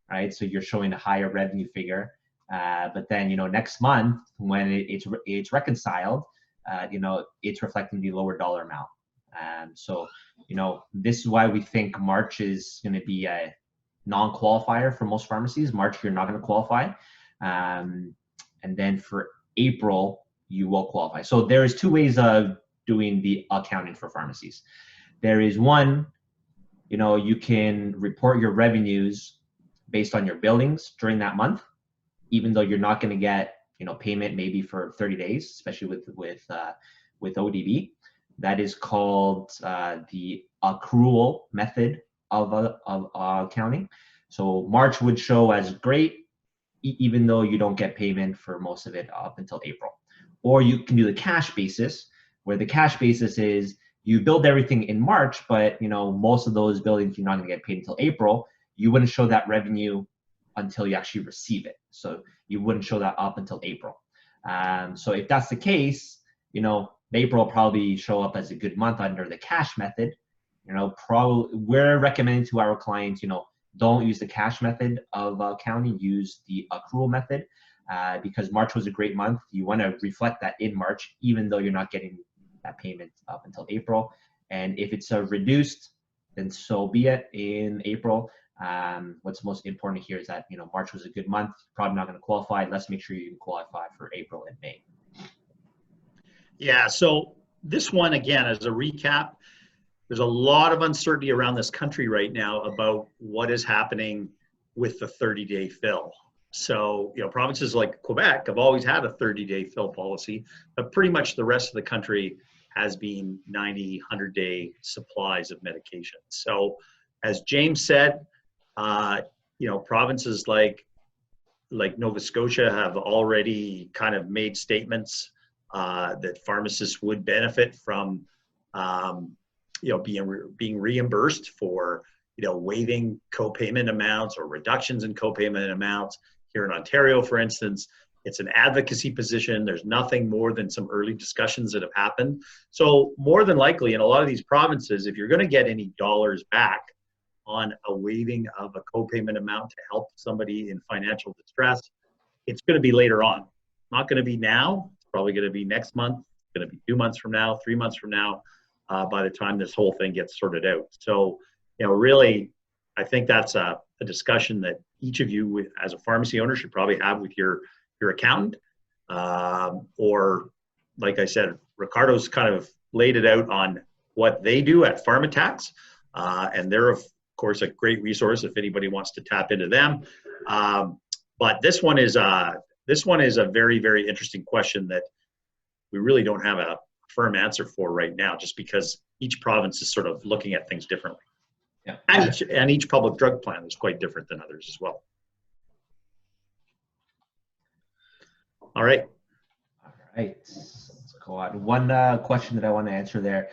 right? So you're showing a higher revenue figure, but then, you know, next month when it's reconciled, you know, it's reflecting the lower dollar amount. So, you know, this is why we think March is going to be a non-qualifier for most pharmacies. March, you're not going to qualify. And then for April, you will qualify. So there is two ways of doing the accounting for pharmacies. There is one, you know, you can report your revenues based on your billings during that month, even though you're not going to get, you know, payment maybe for 30 days, especially with ODB. That is called the accrual method of accounting. So March would show as great, even though you don't get payment for most of it up until April. Or you can do the cash basis, where the cash basis is you build everything in March, but, you know, most of those billings you're not going to get paid until April. You wouldn't show that revenue until you actually receive it. So you wouldn't show that up until April. So if that's the case, you know, April will probably show up as a good month under the cash method. You know, probably we're recommending to our clients, you know, don't use the cash method of accounting, use the accrual method, because March was a great month. You want to reflect that in March, even though you're not getting that payment up until April. And if it's reduced, then so be it in April. What's most important here is that, you know, March was a good month, probably not going to qualify. Let's make sure you can qualify for April and May. Yeah, so this one, again, as a recap, there's a lot of uncertainty around this country right now about what is happening with the 30-day fill. So, you know, provinces like Quebec have always had a 30-day fill policy, but pretty much the rest of the country has been 90, 100-day supplies of medication. So, as James said, you know, provinces like Nova Scotia have already kind of made statements that pharmacists would benefit from, you know, being reimbursed for, you know, waiving co-payment amounts or reductions in co-payment amounts. Here in Ontario, for instance, it's an advocacy position. There's nothing more than some early discussions that have happened. So more than likely in a lot of these provinces, if you're going to get any dollars back on a waiving of a co-payment amount to help somebody in financial distress, it's going to be later on. Not going to be now. It's probably going to be next month. It's going to be 2 months from now, 3 months from now, by the time this whole thing gets sorted out. So, you know, really, I think that's a discussion that each of you as a pharmacy owner should probably have with your accountant. Or, like I said, Ricardo's kind of laid it out on what they do at PharmaTax, and they're course, a great resource if anybody wants to tap into them. But this one is a very, very interesting question that we really don't have a firm answer for right now, just because each province is sort of looking at things differently. Yeah. And each public drug plan is quite different than others as well. All right. All right. Let's go on. One question that I want to answer there.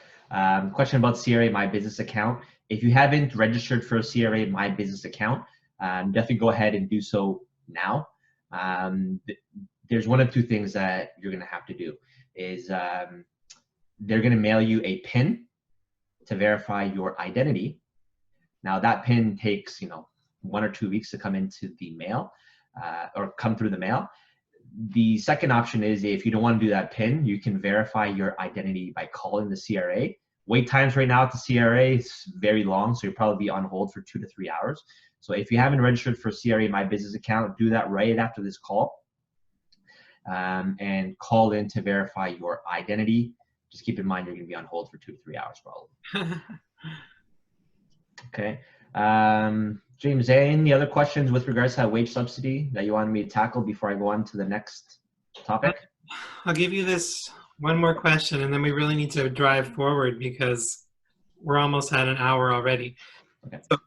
Question about CRA My Business account. If you haven't registered for a CRA My Business account, definitely go ahead and do so now. There's one of two things that you're going to have to do. Is they're going to mail you a PIN to verify your identity. Now that PIN takes 1 or 2 weeks to come into the mail or come through the mail. The second option is, if you don't want to do that PIN, you can verify your identity by calling the CRA. Wait times right now at the CRA is very long, so you'll probably be on hold for 2 to 3 hours. So if you haven't registered for CRA My Business account, do that right after this call. And call in to verify your identity. Just keep in mind you're going to be on hold for 2 to 3 hours probably. Okay. James, any other questions with regards to that wage subsidy that you wanted me to tackle before I go on to the next topic? I'll give you this one more question, and then we really need to drive forward because we're almost at an hour already. Okay. So,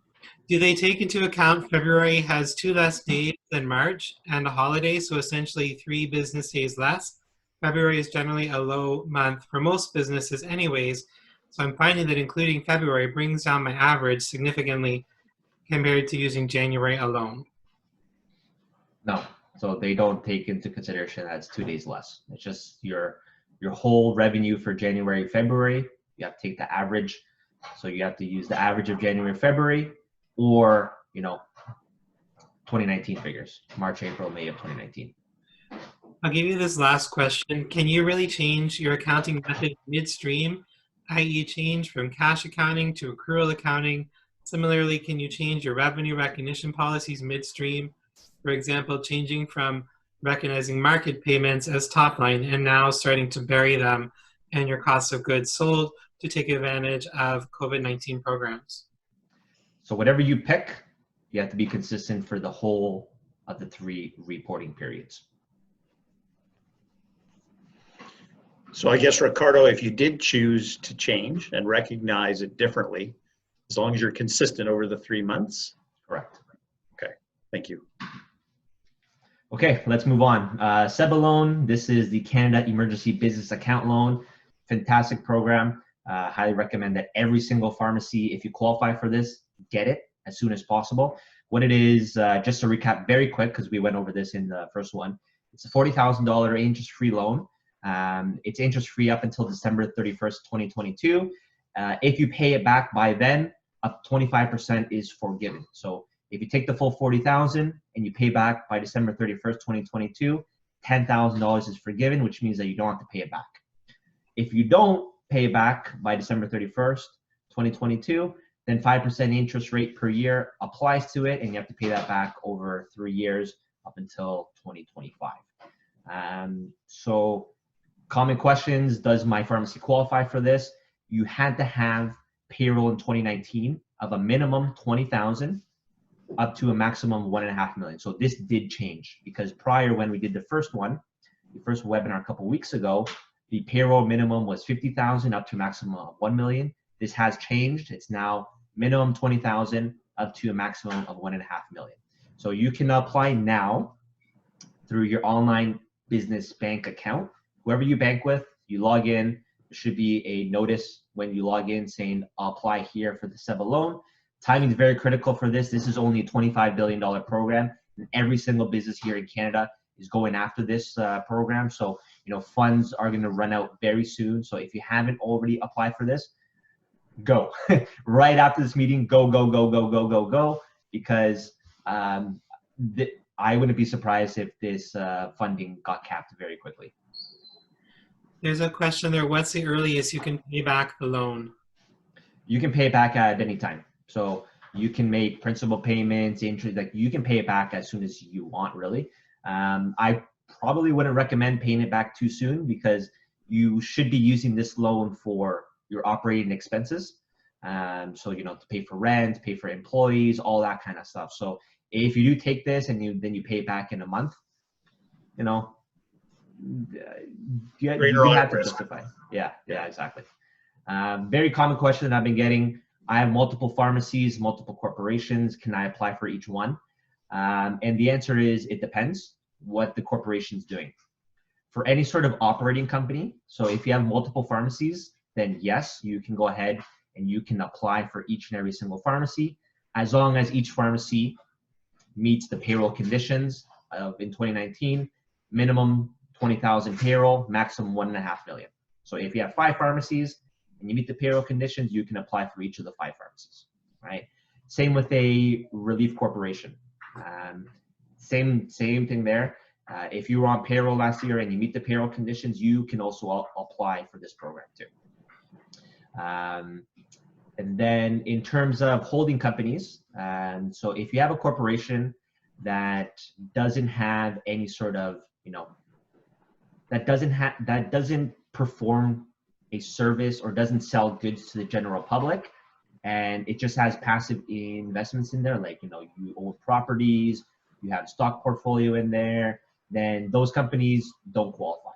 do they take into account February has 2 less days than March and a holiday, so essentially 3 business days less? February is generally a low month for most businesses anyways, so I'm finding that including February brings down my average significantly compared to using January alone. No, so they don't take into consideration that it's 2 days less. It's just your whole revenue for January, February. You have to take the average. So you have to use the average of January, February, or 2019 figures, March, April, May of 2019. I'll give you this last question. Can you really change your accounting method midstream, i.e. change from cash accounting to accrual accounting? Similarly, can you change your revenue recognition policies midstream? For example, changing from recognizing market payments as top line and now starting to bury them in your cost of goods sold to take advantage of COVID-19 programs? So whatever you pick, you have to be consistent for the whole of the 3 reporting periods. So I guess, Ricardo, if you did choose to change and recognize it differently, as long as you're consistent over the 3 months? Correct. Okay, thank you. Okay, let's move on. SEBA loan, this is the Canada Emergency Business Account Loan. Fantastic program. Highly recommend that every single pharmacy, if you qualify for this, get it as soon as possible. What it is, just to recap very quick, because we went over this in the first one, it's a $40,000 interest-free loan. It's interest-free up until December 31st, 2022. If you pay it back by then, up 25% is forgiven. So if you take the full $40,000 and you pay back by December 31st, 2022, $10,000 is forgiven, which means that you don't have to pay it back. If you don't pay it back by December 31st, 2022, then 5% interest rate per year applies to it, and you have to pay that back over 3 years up until 2025. So common questions, does my pharmacy qualify for this? You had to have payroll in 2019 of a minimum 20,000 up to a maximum of 1.5 million. So this did change, because prior, when we did the first webinar a couple weeks ago, the payroll minimum was 50,000 up to a maximum of 1 million. This has changed. It's now minimum 20,000 up to a maximum of 1.5 million. So you can apply now through your online business bank account. Whoever you bank with, you log in. There should be a notice when you log in saying, apply here for the SEBA loan. Timing is very critical for this. This is only a $25 billion program, and every single business here in Canada is going after this program. So, funds are going to run out very soon. So if you haven't already applied for this, go. Right after this meeting, go, because I wouldn't be surprised if this funding got capped very quickly. There's a question there. What's the earliest you can pay back the loan? You can pay it back at any time. So you can make principal payments, interest, like you can pay it back as soon as you want, really. I probably wouldn't recommend paying it back too soon, because you should be using this loan for your operating expenses. So, to pay for rent, pay for employees, all that kind of stuff. So if you do take this and then you pay it back in a month, you have to justify. Yeah, exactly. Very common question that I've been getting. I have multiple pharmacies, multiple corporations. Can I apply for each one? And the answer is it depends what the corporation's doing. For any sort of operating company, so if you have multiple pharmacies, then yes, you can go ahead and you can apply for each and every single pharmacy, as long as each pharmacy meets the payroll conditions of, in 2019, minimum 20,000 payroll, maximum 1.5 million. So if you have 5 pharmacies and you meet the payroll conditions, you can apply for each of the 5 pharmacies, right? Same with a relief corporation. Same thing there. If you were on payroll last year and you meet the payroll conditions, you can also apply for this program too. And then in terms of holding companies, so if you have a corporation that doesn't have any sort of, that doesn't perform a service or doesn't sell goods to the general public, and it just has passive investments in there, like, you own properties, you have a stock portfolio in there, then those companies don't qualify.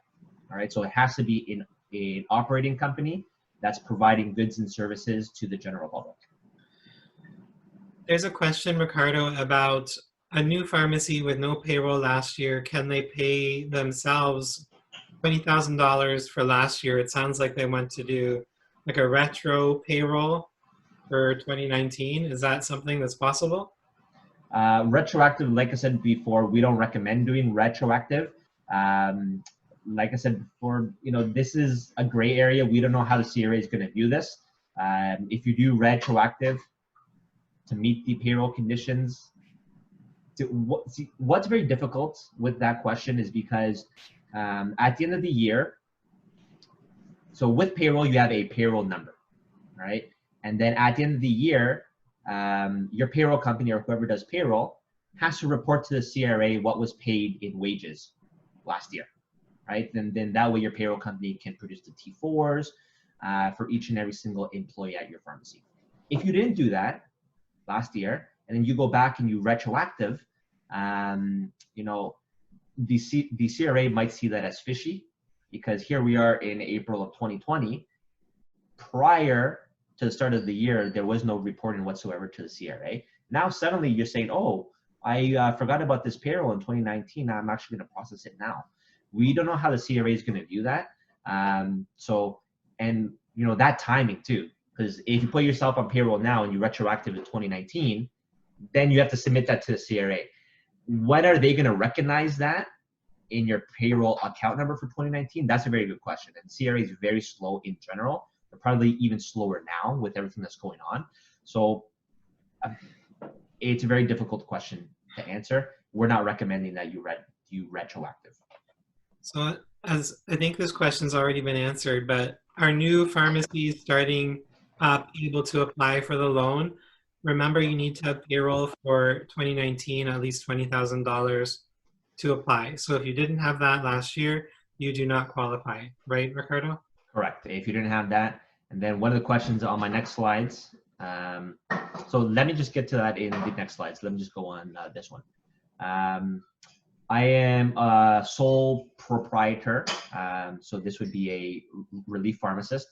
All right, so it has to be an operating company that's providing goods and services to the general public. There's a question, Ricardo, about a new pharmacy with no payroll last year. Can they pay themselves $20,000 for last year? It sounds like they want to do like a retro payroll for 2019. Is that something that's possible? Retroactive, like I said before, we don't recommend doing retroactive. Like I said before, this is a gray area. We don't know how the CRA is going to view this. If you do retroactive to meet the payroll conditions, what's very difficult with that question is because at the end of the year, so with payroll, you have a payroll number, right? And then at the end of the year, your payroll company or whoever does payroll has to report to the CRA what was paid in wages last year, right? Then that way your payroll company can produce the T4s for each and every single employee at your pharmacy. If you didn't do that last year, and then you go back and you retroactive, the CRA might see that as fishy, because here we are in April of 2020. Prior to the start of the year, there was no reporting whatsoever to the CRA. Now suddenly you're saying, oh, I forgot about this payroll in 2019. I'm actually going to process it now. We don't know how the CRA is going to view that. That timing too, because if you put yourself on payroll now and you retroactive to 2019, then you have to submit that to the CRA. When are they going to recognize that in your payroll account number for 2019? That's a very good question. And CRA is very slow in general. They're probably even slower now with everything that's going on. So it's a very difficult question to answer. We're not recommending that you retroactive. So as I think this question's already been answered, but are new pharmacies starting able to apply for the loan? Remember, you need to have payroll for 2019, at least $20,000 to apply. So if you didn't have that last year, you do not qualify, right, Ricardo? Correct. If you didn't have that. And then one of the questions on my next slides. So let me just get to that in the next slides. Let me just go on this one. I am a sole proprietor. So this would be a relief pharmacist,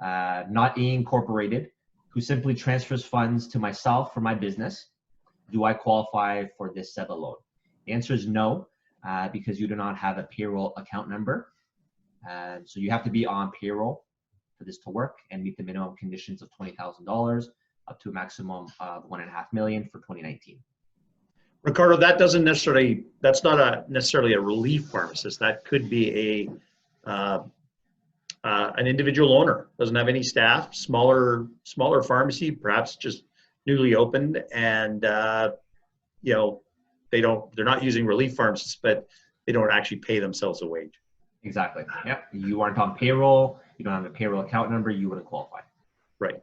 not incorporated, who simply transfers funds to myself for my business. Do I qualify for this SEBA loan? The answer is no, because you do not have a payroll account number. So you have to be on payroll for this to work and meet the minimum conditions of $20,000 up to a maximum of $1.5 million for 2019. Ricardo, that's not necessarily a relief pharmacist. That could be an individual owner, doesn't have any staff, smaller pharmacy, perhaps just newly opened, and they're not using relief pharmacists, but they don't actually pay themselves a wage. Exactly. Yep. You aren't on payroll. You don't have a payroll account number. You wouldn't qualify. Right.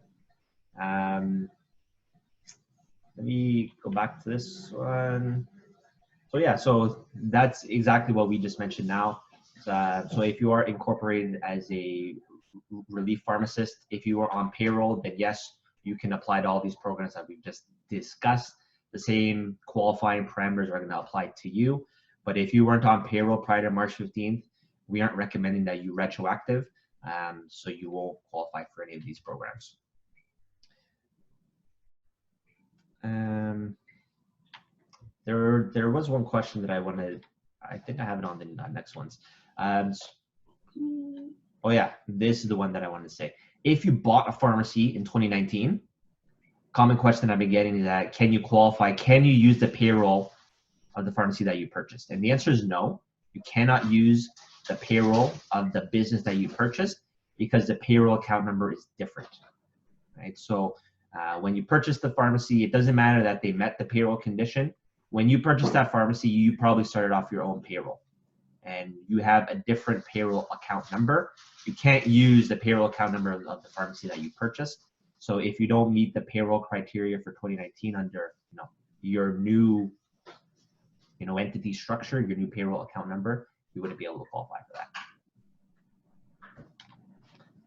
Let me go back to this one. So yeah, so that's exactly what we just mentioned now. So if you are incorporated as a relief pharmacist, if you are on payroll, then yes, you can apply to all these programs that we've just discussed. The same qualifying parameters are going to apply to you. But if you weren't on payroll prior to March 15th, we aren't recommending that you retroactive, so you won't qualify for any of these programs. There was one question that I wanted, I think I have it on the next ones. Oh yeah, this is the one that I wanted to say. If you bought a pharmacy in 2019, common question I've been getting is that, can you qualify? Can you use the payroll of the pharmacy that you purchased? And the answer is no. You cannot use the payroll of the business that you purchased because the payroll account number is different, right? So when you purchase the pharmacy, it doesn't matter that they met the payroll condition. When you purchased that pharmacy, you probably started off your own payroll and you have a different payroll account number. You can't use the payroll account number of the pharmacy that you purchased. So if you don't meet the payroll criteria for 2019 under your new entity structure, your new payroll account number, you wouldn't be able to qualify for that.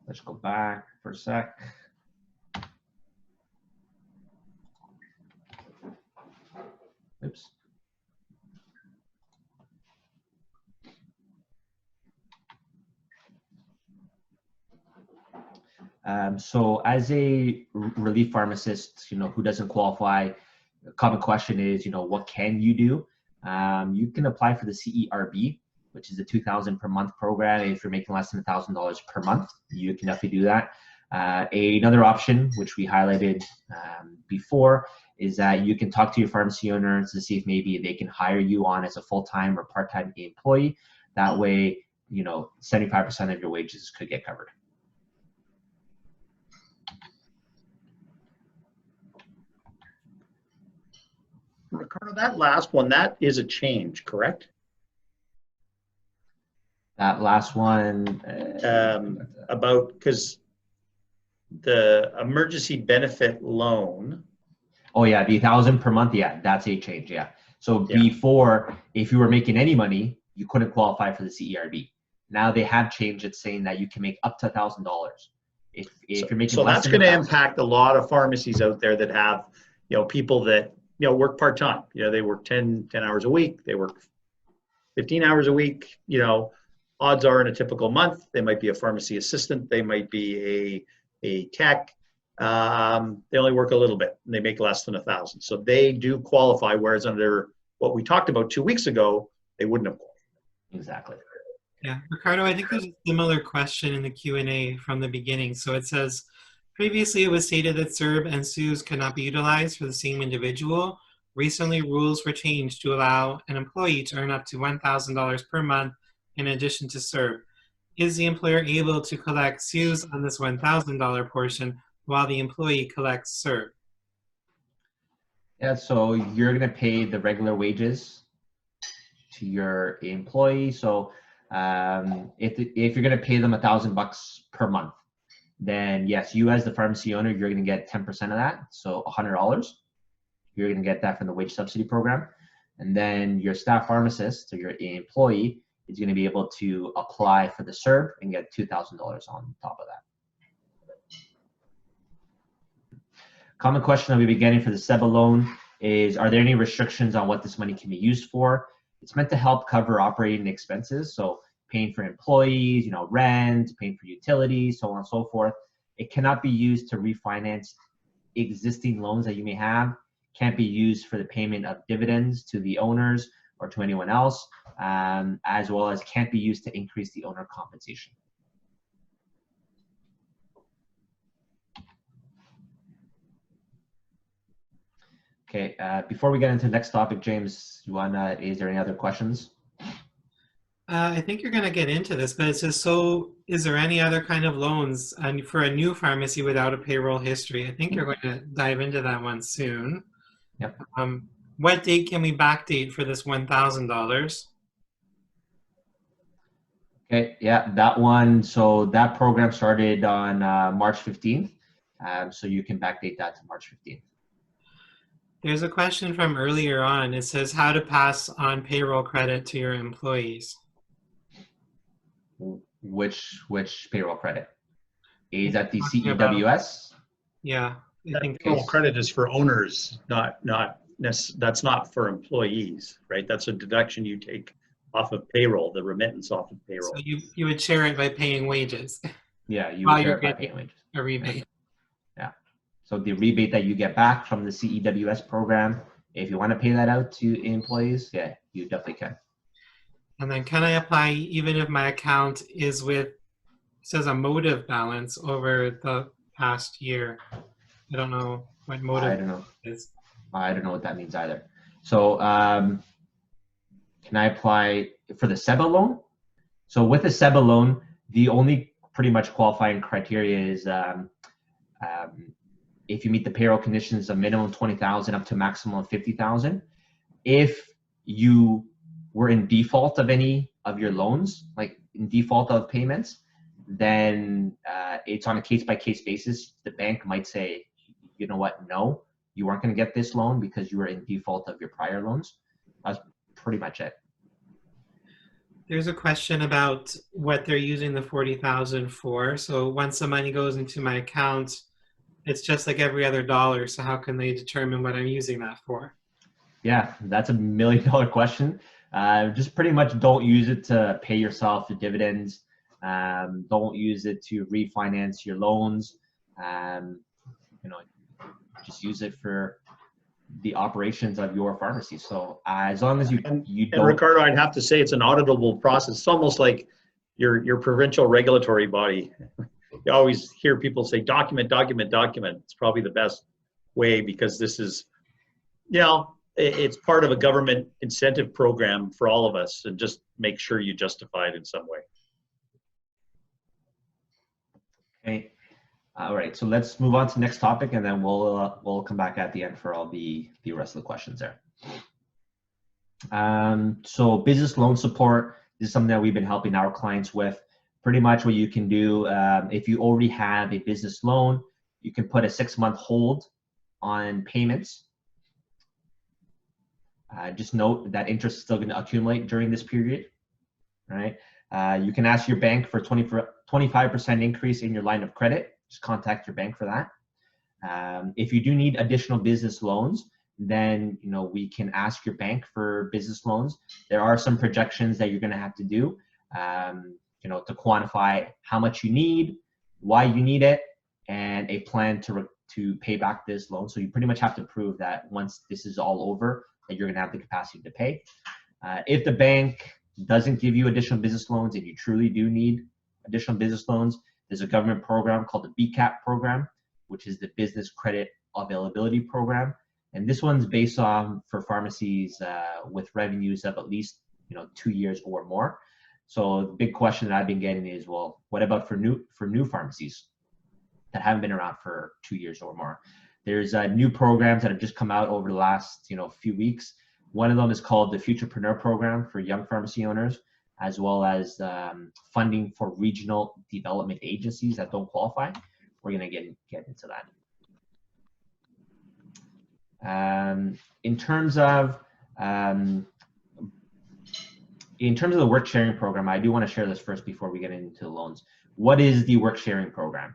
Let's go back for a sec. Oops. So as a relief pharmacist, who doesn't qualify, a common question is, what can you do? You can apply for the CERB, which is a $2,000 per month program. If you're making less than $1,000 per month, you can definitely do that. Another option, which we highlighted before, is that you can talk to your pharmacy owner to see if maybe they can hire you on as a full-time or part-time employee. That way, 75% of your wages could get covered. Ricardo, that last one, that is a change, correct? That last one? Because the emergency benefit loan. Oh yeah, the $1,000 per month, yeah, that's a change, yeah. So before, if you were making any money, you couldn't qualify for the CERB. Now they have changed it saying that you can make up to $1,000. If you're making less that's than going to impact a lot of pharmacies out there that have, people that, work part-time. They work 10 hours a week. They work 15 hours a week. Odds are in a typical month, they might be a pharmacy assistant. They might be a tech. They only work a little bit and they make less than $1,000. So they do qualify, whereas under what we talked about 2 weeks ago, they wouldn't have qualified. Exactly. Yeah, Ricardo, I think there's a similar question in the Q&A from the beginning. So it says, previously it was stated that CERB and CEWS cannot be utilized for the same individual. Recently, rules were changed to allow an employee to earn up to $1,000 per month in addition to CERB. Is the employer able to collect CEWS on this $1,000 portion while the employee collects CERB? Yeah, so you're going to pay the regular wages to your employee. So if you're going to pay them $1,000 per month, then yes, you as the pharmacy owner, you're going to get 10% of that. So $100. You're going to get that from the wage subsidy program. And then your staff pharmacist or your employee is going to be able to apply for the CERB and get $2,000 on top of that. Common question that we've been getting for the SEBA loan is, are there any restrictions on what this money can be used for? It's meant to help cover operating expenses. So paying for employees, rent, paying for utilities, so on and so forth. It cannot be used to refinance existing loans that you may have. Can't be used for the payment of dividends to the owners or to anyone else, as well as can't be used to increase the owner compensation. Okay, before we get into the next topic, James, is there any other questions? I think you're going to get into this, but it says, so is there any other kind of loans for a new pharmacy without a payroll history? I think you're going to dive into that one soon. Yep. What date can we backdate for this $1,000? Okay, yeah, that one. So that program started on March 15th. So you can backdate that to March 15th. There's a question from earlier on. It says how to pass on payroll credit to your employees. Which payroll credit? Is that the CEWS? Yeah. I think Payroll credit is for owners, that's not for employees, right? That's a deduction you take off of payroll, the remittance off of so. payroll. You would share it by paying wages Yeah, you while would share you're it by getting paying wages. a rebate. Yeah. So the rebate that you get back from the CEWS program, if you want to pay that out to employees, yeah, you definitely can. And then can I apply even if my account is with, it says a motive balance over the past year? I don't know what I motive don't know. is. I don't know what that means either. So can I apply for the SEBA loan? So with the SEBA loan, the only pretty much qualifying criteria is if you meet the payroll conditions of minimum 20,000 up to maximum of 50,000. If you were in default of any of your loans, like in default of payments, then it's on a case-by-case basis. The bank might say, you know what, no, you weren't going to get this loan because you were in default of your prior loans. That's pretty much it. There's a question about what they're using the 40,000 for. So once the money goes into my account, it's just like every other dollar. So how can they determine what I'm using that for? Yeah, that's $1 million question. Just pretty much don't use it to pay yourself the dividends. Don't use it to refinance your loans. You know, just use it for the operations of your pharmacy. So as long as you And don't. Ricardo, I'd have to say it's an auditable process. It's almost like your provincial regulatory body. You always hear people say document, document, document. It's probably the best way because this is, you know, it's part of a government incentive program for all of us, and just make sure you justify it in some way. Okay. All right. So let's move on to the next topic, and then we'll come back at the end for all the rest of the questions there. So business loan support is something that we've been helping our clients with. Pretty much what you can do, if you already have a business loan, you can put a 6-month hold on payments. Just note that interest is still going to accumulate during this period, right? You can ask your bank for 25% increase in your line of credit. Just contact your bank for that. If you do need additional business loans, then we can ask your bank for business loans. There are some projections that you're going to have to do, to quantify how much you need, why you need it, and a plan to pay back this loan. So you pretty much have to prove that once this is all over, that you're going to have the capacity to pay. If the bank doesn't give you additional business loans and you truly do need additional business loans, there's a government program called the BCAP program, which is the Business Credit Availability Program. And this one's based on for pharmacies with revenues of at least 2 years or more. So the big question that I've been getting is, well, what about for new pharmacies that haven't been around for 2 years or more? There's new programs that have just come out over the last few weeks. One of them is called the Futurepreneur Program for young pharmacy owners, as well as funding for regional development agencies that don't qualify. We're going to get into that. In terms of the work sharing program, I do want to share this first before we get into the loans. What is the work sharing program?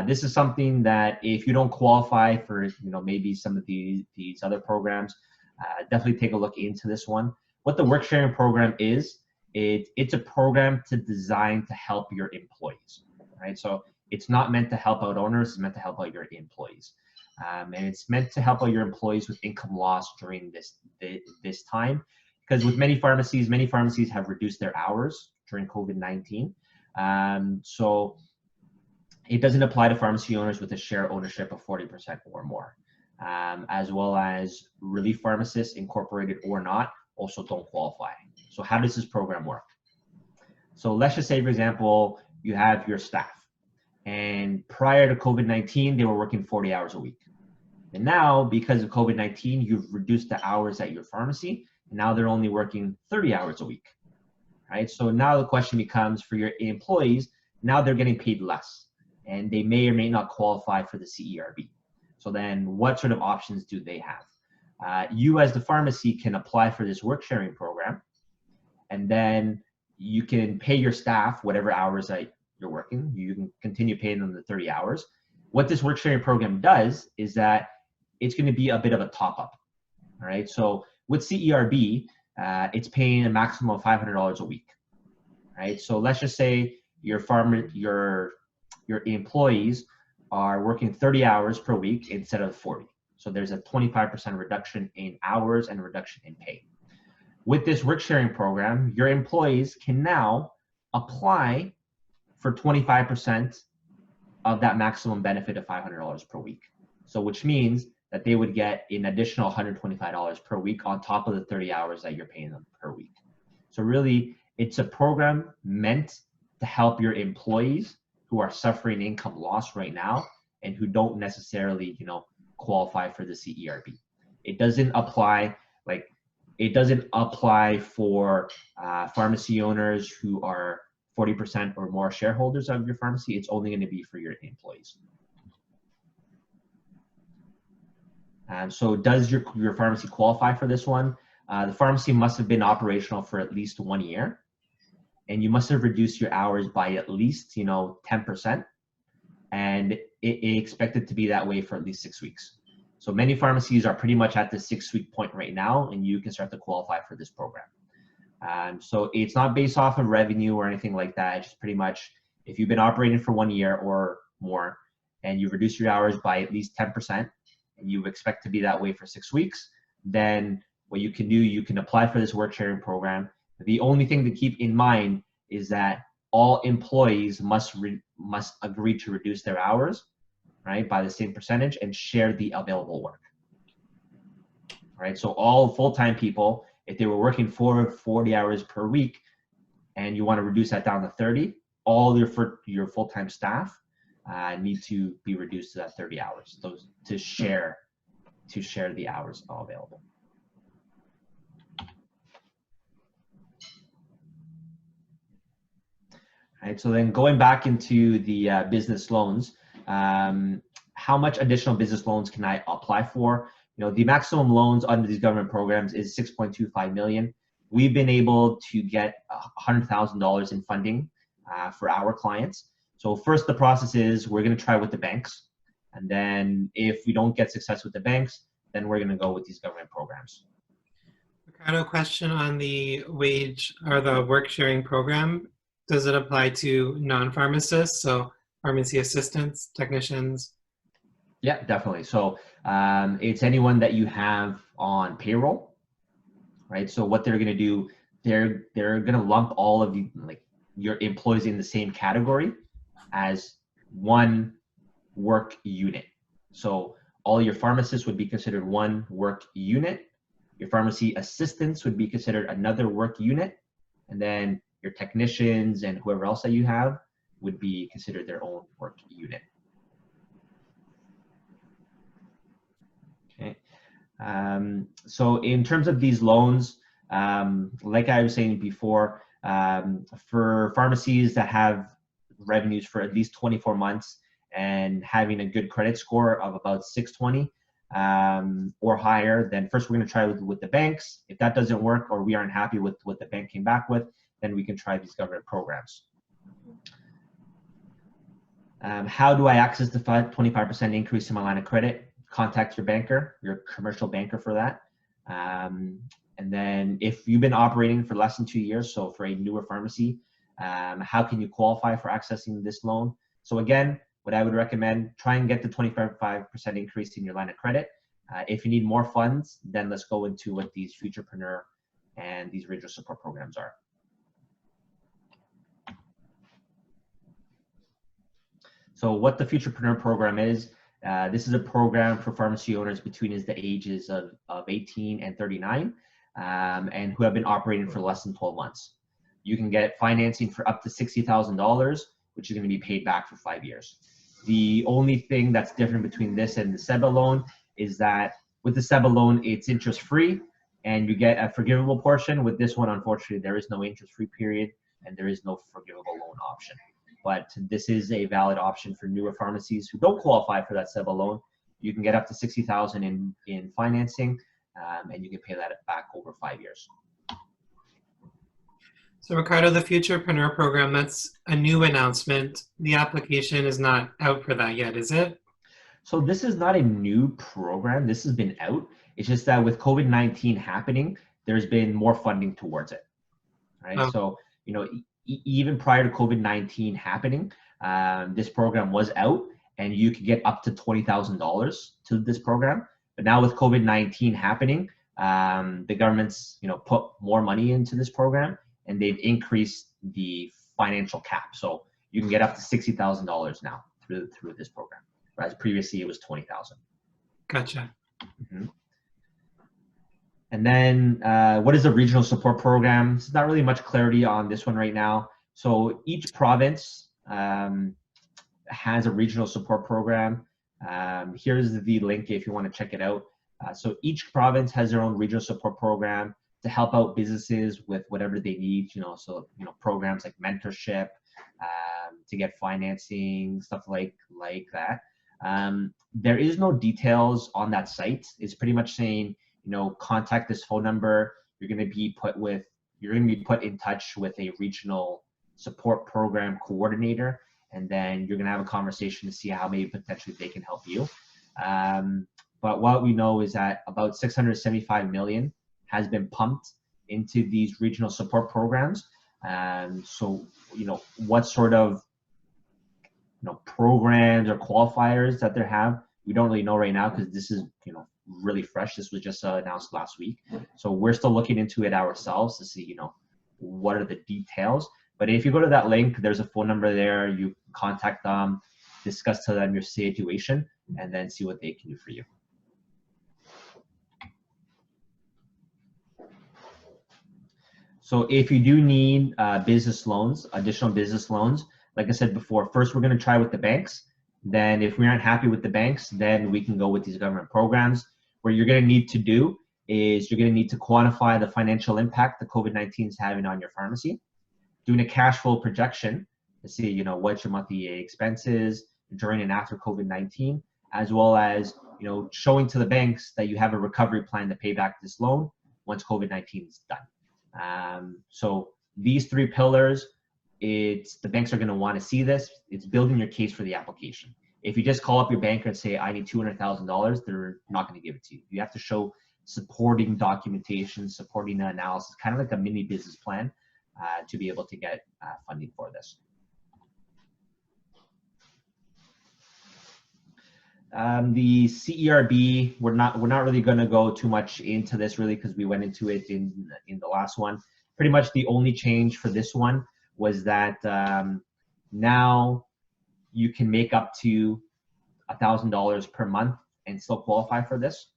This is something that if you don't qualify for maybe some of these other programs, definitely take a look into this one. What the work sharing program is, it's a program designed to help your employees, right? So it's not meant to help out owners, it's meant to help out your employees. And it's meant to help out your employees with income loss during this time, because with many pharmacies have reduced their hours during COVID-19. So it doesn't apply to pharmacy owners with a share ownership of 40% or more, as well as relief pharmacists, incorporated or not, also don't qualify. So how does this program work? So let's just say, for example, you have your staff, and prior to COVID-19, they were working 40 hours a week. And now, because of COVID-19, you've reduced the hours at your pharmacy, and now they're only working 30 hours a week, right? So now the question becomes, for your employees, now they're getting paid less, and they may or may not qualify for the CERB. So then what sort of options do they have? You as the pharmacy can apply for this work sharing program, and then you can pay your staff whatever hours that you're working. You can continue paying them the 30 hours. What this work sharing program does is that it's going to be a bit of a top up. All right. So with CERB, it's paying a maximum of $500 a week. Right. So let's just say your employees are working 30 hours per week instead of 40. So there's a 25% reduction in hours and a reduction in pay. With this work sharing program, your employees can now apply for 25% of that maximum benefit of $500 per week. So which means that they would get an additional $125 per week on top of the 30 hours that you're paying them per week. So really, it's a program meant to help your employees who are suffering income loss right now and who don't necessarily, qualify for the CERB. It doesn't apply for pharmacy owners who are 40% or more shareholders of your pharmacy. It's only going to be for your employees. So does your pharmacy qualify for this one? The pharmacy must have been operational for at least 1 year, and you must have reduced your hours by at least 10%, and it expected to be that way for at least 6 weeks. So many pharmacies are pretty much at the 6-week point right now, and you can start to qualify for this program. So it's not based off of revenue or anything like that. It's just pretty much if you've been operating for 1 year or more and you reduce your hours by at least 10% and you expect to be that way for 6 weeks, then what you can do, you can apply for this work sharing program. The only thing to keep in mind is that all employees must agree to reduce their hours, right, by the same percentage and share the available work. Right, so all full-time people, if they were working 40 hours per week and you want to reduce that down to 30, all your full-time staff need to be reduced to that 30 hours, to share the hours available. All right, so then going back into the business loans, how much additional business loans can I apply for? The maximum loans under these government programs is $6.25 million. We've been able to get $100,000 in funding for our clients. So first, the process is we're going to try with the banks. And then if we don't get success with the banks, then we're going to go with these government programs. Ricardo, question on the wage or the work sharing program. Does it apply to non-pharmacists, so pharmacy assistants, technicians? Yeah, definitely. So it's anyone that you have on payroll, right? So what they're going to do, they're going to lump all of your employees in the same category as one work unit. So all your pharmacists would be considered one work unit. Your pharmacy assistants would be considered another work unit. And then your technicians and whoever else that you have would be considered their own work unit. Okay. So in terms of these loans, like I was saying before, for pharmacies that have revenues for at least 24 months and having a good credit score of about 620 or higher, then first we're going to try with the banks. If that doesn't work or we aren't happy with what the bank came back with, then we can try these government programs. How do I access the 25% increase in my line of credit? Contact your banker, your commercial banker for that. And then if you've been operating for less than 2 years, so for a newer pharmacy, how can you qualify for accessing this loan? So again, what I would recommend, try and get the 25% increase in your line of credit. If you need more funds, then let's go into what these Futurepreneur and these regional support programs are. So what the Futurepreneur program is, this is a program for pharmacy owners between the ages of 18 and 39 and who have been operating for less than 12 months. You can get financing for up to $60,000, which is going to be paid back for 5 years. The only thing that's different between this and the SEBA loan is that with the SEBA loan, it's interest-free and you get a forgivable portion. With this one, unfortunately, there is no interest-free period and there is no forgivable loan option. But this is a valid option for newer pharmacies who don't qualify for that SEBA loan. You can get up to $60,000 in financing, and you can pay that back over 5 years. So Ricardo, the Futurepreneur program, that's a new announcement. The application is not out for that yet, is it? So this is not a new program. This has been out. It's just that with COVID-19 happening, there's been more funding towards it, right? Oh. So, even prior to COVID-19 happening, this program was out and you could get up to $20,000 to this program. But now with COVID-19 happening, the government's, put more money into this program and they've increased the financial cap. So you can get up to $60,000 now through this program. Whereas previously it was 20,000. Gotcha. Mm-hmm. And then what is the regional support program? There's not really much clarity on this one right now. So each province has a regional support program. Here's the link if you want to check it out. So each province has their own regional support program to help out businesses with whatever they need, programs like mentorship, to get financing, stuff like that. There is no details on that site. It's pretty much saying, contact this phone number. You're going to be put in touch with a regional support program coordinator, and then you're going to have a conversation to see how maybe potentially they can help you. But what we know is that about 675 million has been pumped into these regional support programs. So, what sort of programs or qualifiers that they have, we don't really know right now because this is really fresh. This was just announced last week, so we're still looking into it ourselves to see what are the details. But if you go to that link, there's a phone number there. You contact them, discuss to them your situation, and then see what they can do for you. So if you do need business loans, additional business loans, like I said before, first we're going to try with the banks. Then if we aren't happy with the banks, then we can go with these government programs. What you're going to need to do is you're going to need to quantify the financial impact the COVID-19 is having on your pharmacy, doing a cash flow projection to see, what your monthly expenses during and after COVID-19, as well as, showing to the banks that you have a recovery plan to pay back this loan once COVID-19 is done. So these three pillars, the banks are going to want to see this. It's building your case for the application. If you just call up your banker and say, I need $200,000, they're not going to give it to you. You have to show supporting documentation, supporting analysis, kind of like a mini business plan to be able to get funding for this. The CERB, we're not really going to go too much into this really because we went into it in the last one. Pretty much the only change for this one was that now you can make up to $1,000 per month and still qualify for this.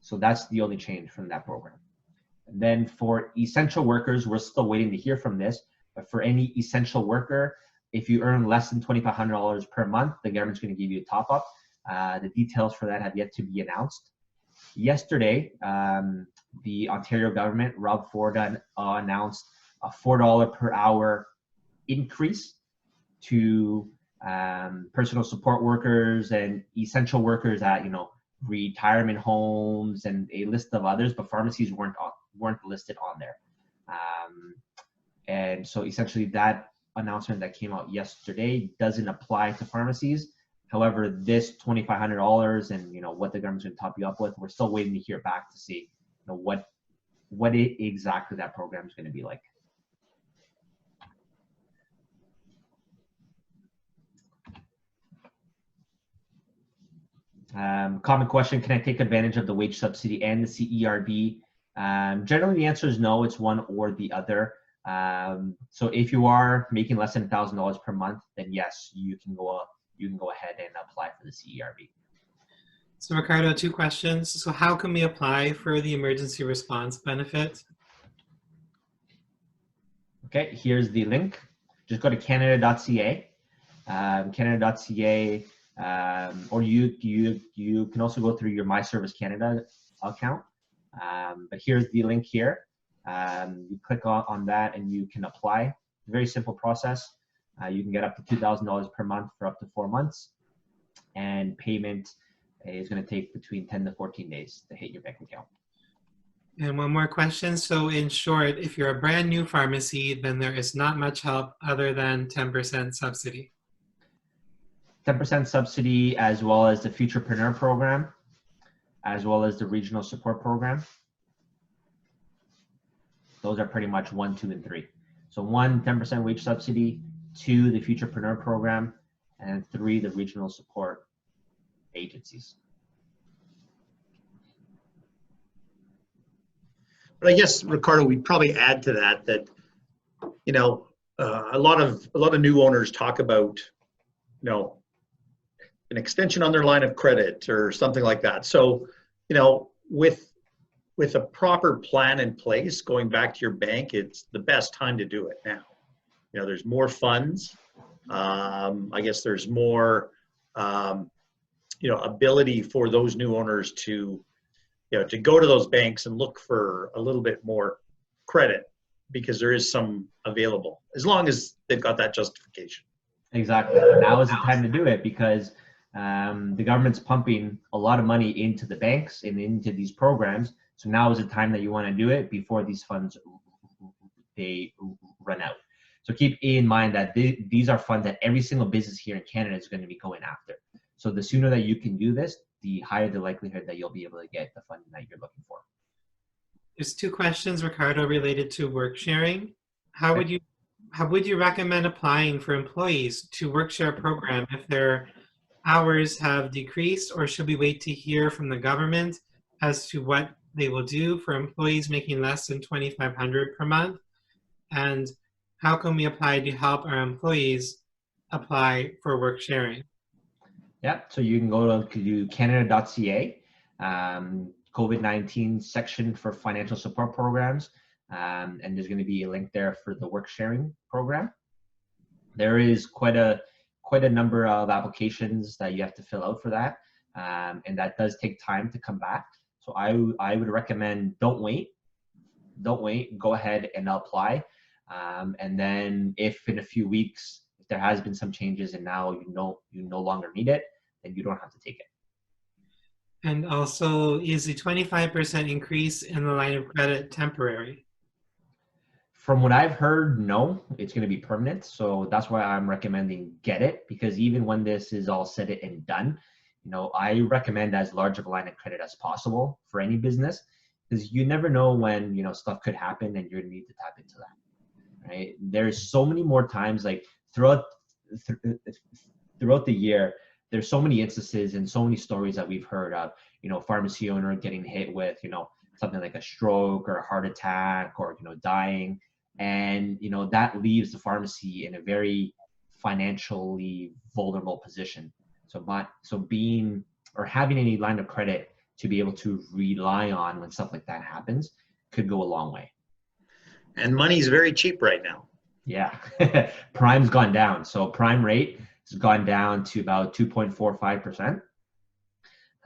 So that's the only change from that program. And then for essential workers, we're still waiting to hear from this, but for any essential worker, if you earn less than $2,500 per month, the government's going to give you a top up. The details for that have yet to be announced. Yesterday, the Ontario government, Rob Ford, announced a $4 per hour increase to personal support workers and essential workers at retirement homes and a list of others, but pharmacies weren't listed on there. And so essentially that announcement that came out yesterday doesn't apply to pharmacies. However, this $2,500 and what the government's going to top you up with, we're still waiting to hear back to see what exactly that program is going to be like. Common question, can I take advantage of the wage subsidy and the CERB? Generally, the answer is no, it's one or the other. So if you are making less than $1,000 per month, then yes, you can go ahead and apply for the CERB. So Ricardo, 2 questions. So how can we apply for the emergency response benefit? Okay, here's the link. Just go to canada.ca, canada.ca, or you can also go through your My Service Canada account. But here's the link here. You click on that and you can apply. Very simple process. You can get up to $2,000 per month for up to 4 months, and payment is going to take between 10 to 14 days to hit your bank account. And one more question. So in short, if you're a brand new pharmacy, then there is not much help other than 10% subsidy. 10% subsidy, as well as the Futurepreneur program, as well as the regional support program. Those are pretty much 1, 2, and 3. So 1, 10% wage subsidy, 2, the Futurepreneur program, and 3, the regional support agencies. But I guess, Ricardo, we'd probably add to that, you know, a lot of new owners talk about, you know, an extension on their line of credit or something like that. So, you know, with a proper plan in place, going back to your bank, it's the best time to do it now. You know, there's more funds. I guess there's more, you know, ability for those new owners to, you know, to go to those banks and look for a little bit more credit, because there is some available, as long as they've got that justification. Exactly. Now is the time to do it, because the government's pumping a lot of money into the banks and into these programs. So now is the time that you want to do it before these funds they run out. So keep in mind that these are funds that every single business here in Canada is going to be going after. So the sooner that you can do this, the higher the likelihood that you'll be able to get the funding that you're looking for. There's 2 questions, Ricardo, related to work sharing. How would you recommend applying for employees to work share program if their hours have decreased, or should we wait to hear from the government as to what they will do for employees making less than $2,500 per month? And how can we apply to help our employees apply for work sharing? Yeah, so you can go to canada.ca, COVID-19 section for financial support programs, and there's going to be a link there for the work sharing program. There is quite a number of applications that you have to fill out for that, and that does take time to come back. So I would recommend don't wait, go ahead and apply, and then if in a few weeks if there has been some changes and now you no longer need it, then you don't have to take it. And also, is the 25% increase in the line of credit temporary? From what I've heard, no, it's going to be permanent. So that's why I'm recommending get it, because even when this is all said and done, you know, I recommend as large of a line of credit as possible for any business, because you never know when, you know, stuff could happen and you're going to need to tap into that, right? There's so many more times, like throughout the year, there's so many instances and so many stories that we've heard of, you know, pharmacy owner getting hit with, you know, something like a stroke or a heart attack, or, you know, dying. And, you know, that leaves the pharmacy in a very financially vulnerable position. So being or having any line of credit to be able to rely on when stuff like that happens could go a long way. And money's very cheap right now. Yeah, prime's gone down. So prime rate has gone down to about 2.45%.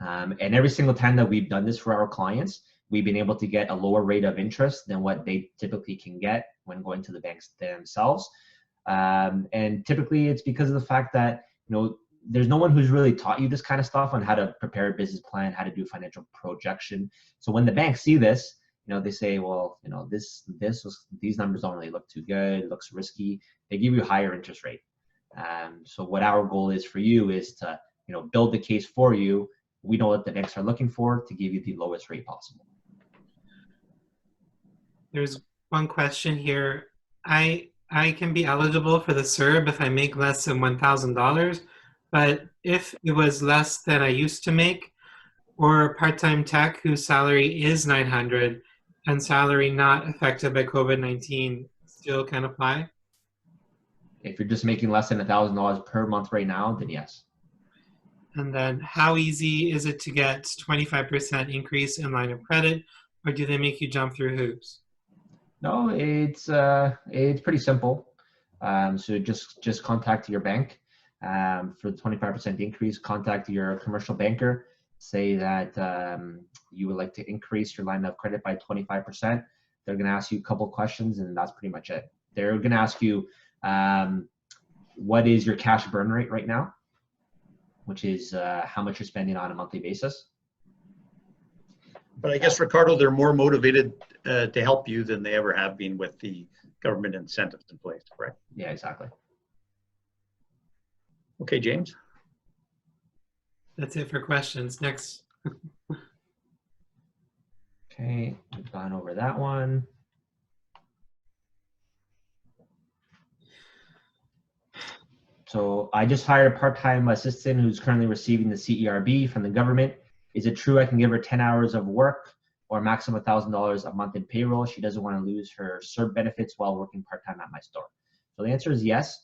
And every single time that we've done this for our clients, we've been able to get a lower rate of interest than what they typically can get when going to the banks themselves. And typically it's because of the fact that, you know, there's no one who's really taught you this kind of stuff on how to prepare a business plan, how to do financial projection. So when the banks see this, you know, they say, well, you know, these numbers don't really look too good, it looks risky. They give you a higher interest rate. So what our goal is for you is to, you know, build the case for you. We know what the banks are looking for to give you the lowest rate possible. There's one question here. I can be eligible for the CERB if I make less than $1,000, but if it was less than I used to make, or a part-time tech whose salary is $900 and salary not affected by COVID-19, still can apply? If you're just making less than $1,000 per month right now, then yes. And then how easy is it to get 25% increase in line of credit, or do they make you jump through hoops? No, it's pretty simple. So just contact your bank for the 25% increase. Contact your commercial banker. Say that you would like to increase your line of credit by 25%. They're going to ask you a couple questions, and that's pretty much it. They're going to ask you what is your cash burn rate right now, which is how much you're spending on a monthly basis. But I guess, Ricardo, they're more motivated to help you than they ever have been with the government incentives in place, correct? Yeah, exactly. Okay, James. That's it for questions. Next. Okay, we've gone over that one. So I just hired a part-time assistant who's currently receiving the CERB from the government. Is it true I can give her 10 hours of work or a maximum of $1,000 a month in payroll? She doesn't want to lose her CERB benefits while working part-time at my store. So the answer is yes.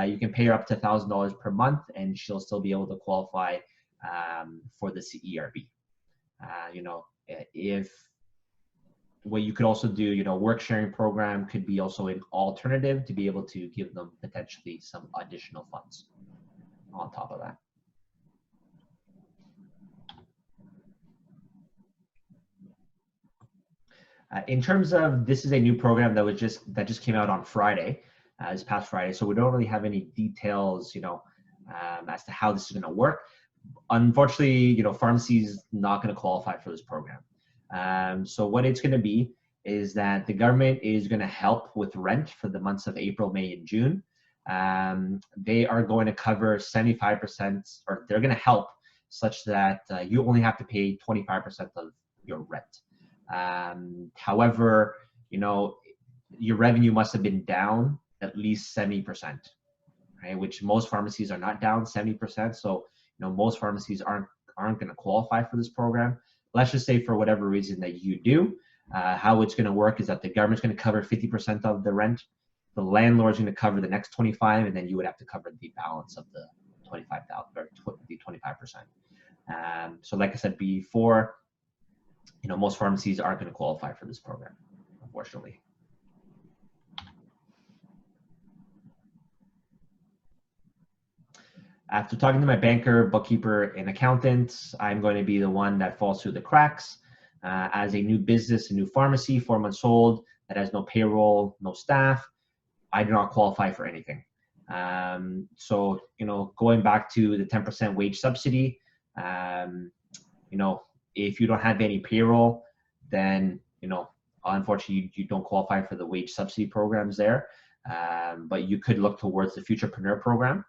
You can pay her up to $1,000 per month and she'll still be able to qualify for the CERB. You know, if what you could also do, you know, work sharing program could be also an alternative to be able to give them potentially some additional funds on top of that. In terms of, this is a new program that just came out on Friday, this past Friday. So we don't really have any details, you know, as to how this is going to work. Unfortunately, you know, pharmacies not going to qualify for this program. So what it's going to be is that the government is going to help with rent for the months of April, May, and June. They are going to cover 75%, or they're going to help such that you only have to pay 25% of your rent. However, you know, your revenue must have been down at least 70%, right? Which most pharmacies are not down 70%. So, you know, most pharmacies aren't going to qualify for this program. Let's just say for whatever reason that you do, how it's going to work is that the government's going to cover 50% of the rent, the landlord's going to cover the next 25, and then you would have to cover the balance of the 25,000 or the 25%. So like I said before, you know, most pharmacies aren't going to qualify for this program, unfortunately. After talking to my banker, bookkeeper, and accountant, I'm going to be the one that falls through the cracks. As a new business, a new pharmacy, 4 months old, that has no payroll, no staff, I do not qualify for anything. So, you know, going back to the 10% wage subsidy, you know, if you don't have any payroll, then, you know, unfortunately, you don't qualify for the wage subsidy programs there. But you could look towards the Futurepreneur program.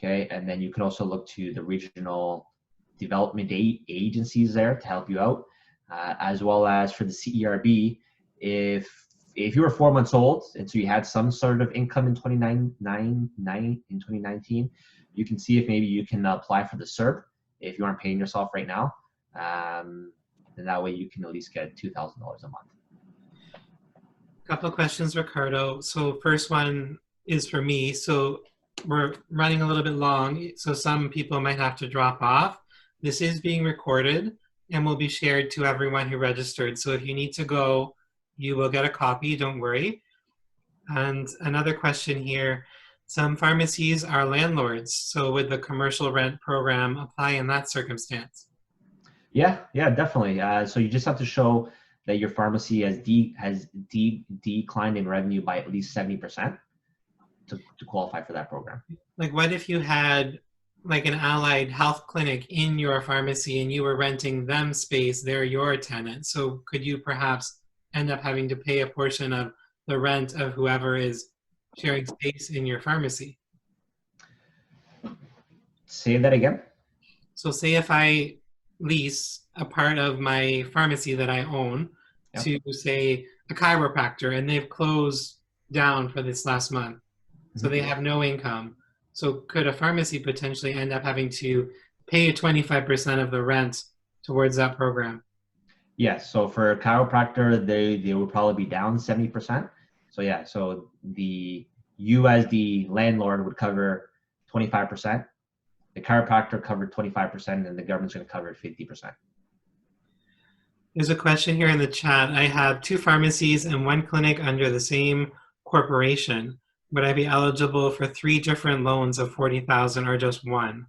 Okay, and then you can also look to the regional development agencies there to help you out, as well as for the CERB. If you were 4 months old and so you had some sort of income in 2019, you can see if maybe you can apply for the CERB if you aren't paying yourself right now. And that way you can at least get $2,000 a month. Couple of questions, Ricardo. So first one is for me. So we're running a little bit long, so some people might have to drop off. This is being recorded and will be shared to everyone who registered. So if you need to go, you will get a copy, don't worry. And another question here, some pharmacies are landlords. So would the commercial rent program apply in that circumstance? Yeah, definitely. So you just have to show that your pharmacy has declined in revenue by at least 70%. To qualify for that program. Like what if you had like an allied health clinic in your pharmacy and you were renting them space, they're your tenant. So could you perhaps end up having to pay a portion of the rent of whoever is sharing space in your pharmacy? Say that again. So say if I lease a part of my pharmacy that I own to say a chiropractor and they've closed down for this last month. So they have no income. So could a pharmacy potentially end up having to pay 25% of the rent towards that program? Yes. So for a chiropractor, they would probably be down 70%. So yeah. So you as the landlord would cover 25%. The chiropractor covered 25%, and the government's going to cover 50%. There's a question here in the chat. I have 2 pharmacies and 1 clinic under the same corporation. Would I be eligible for 3 different loans of $40,000 or just one?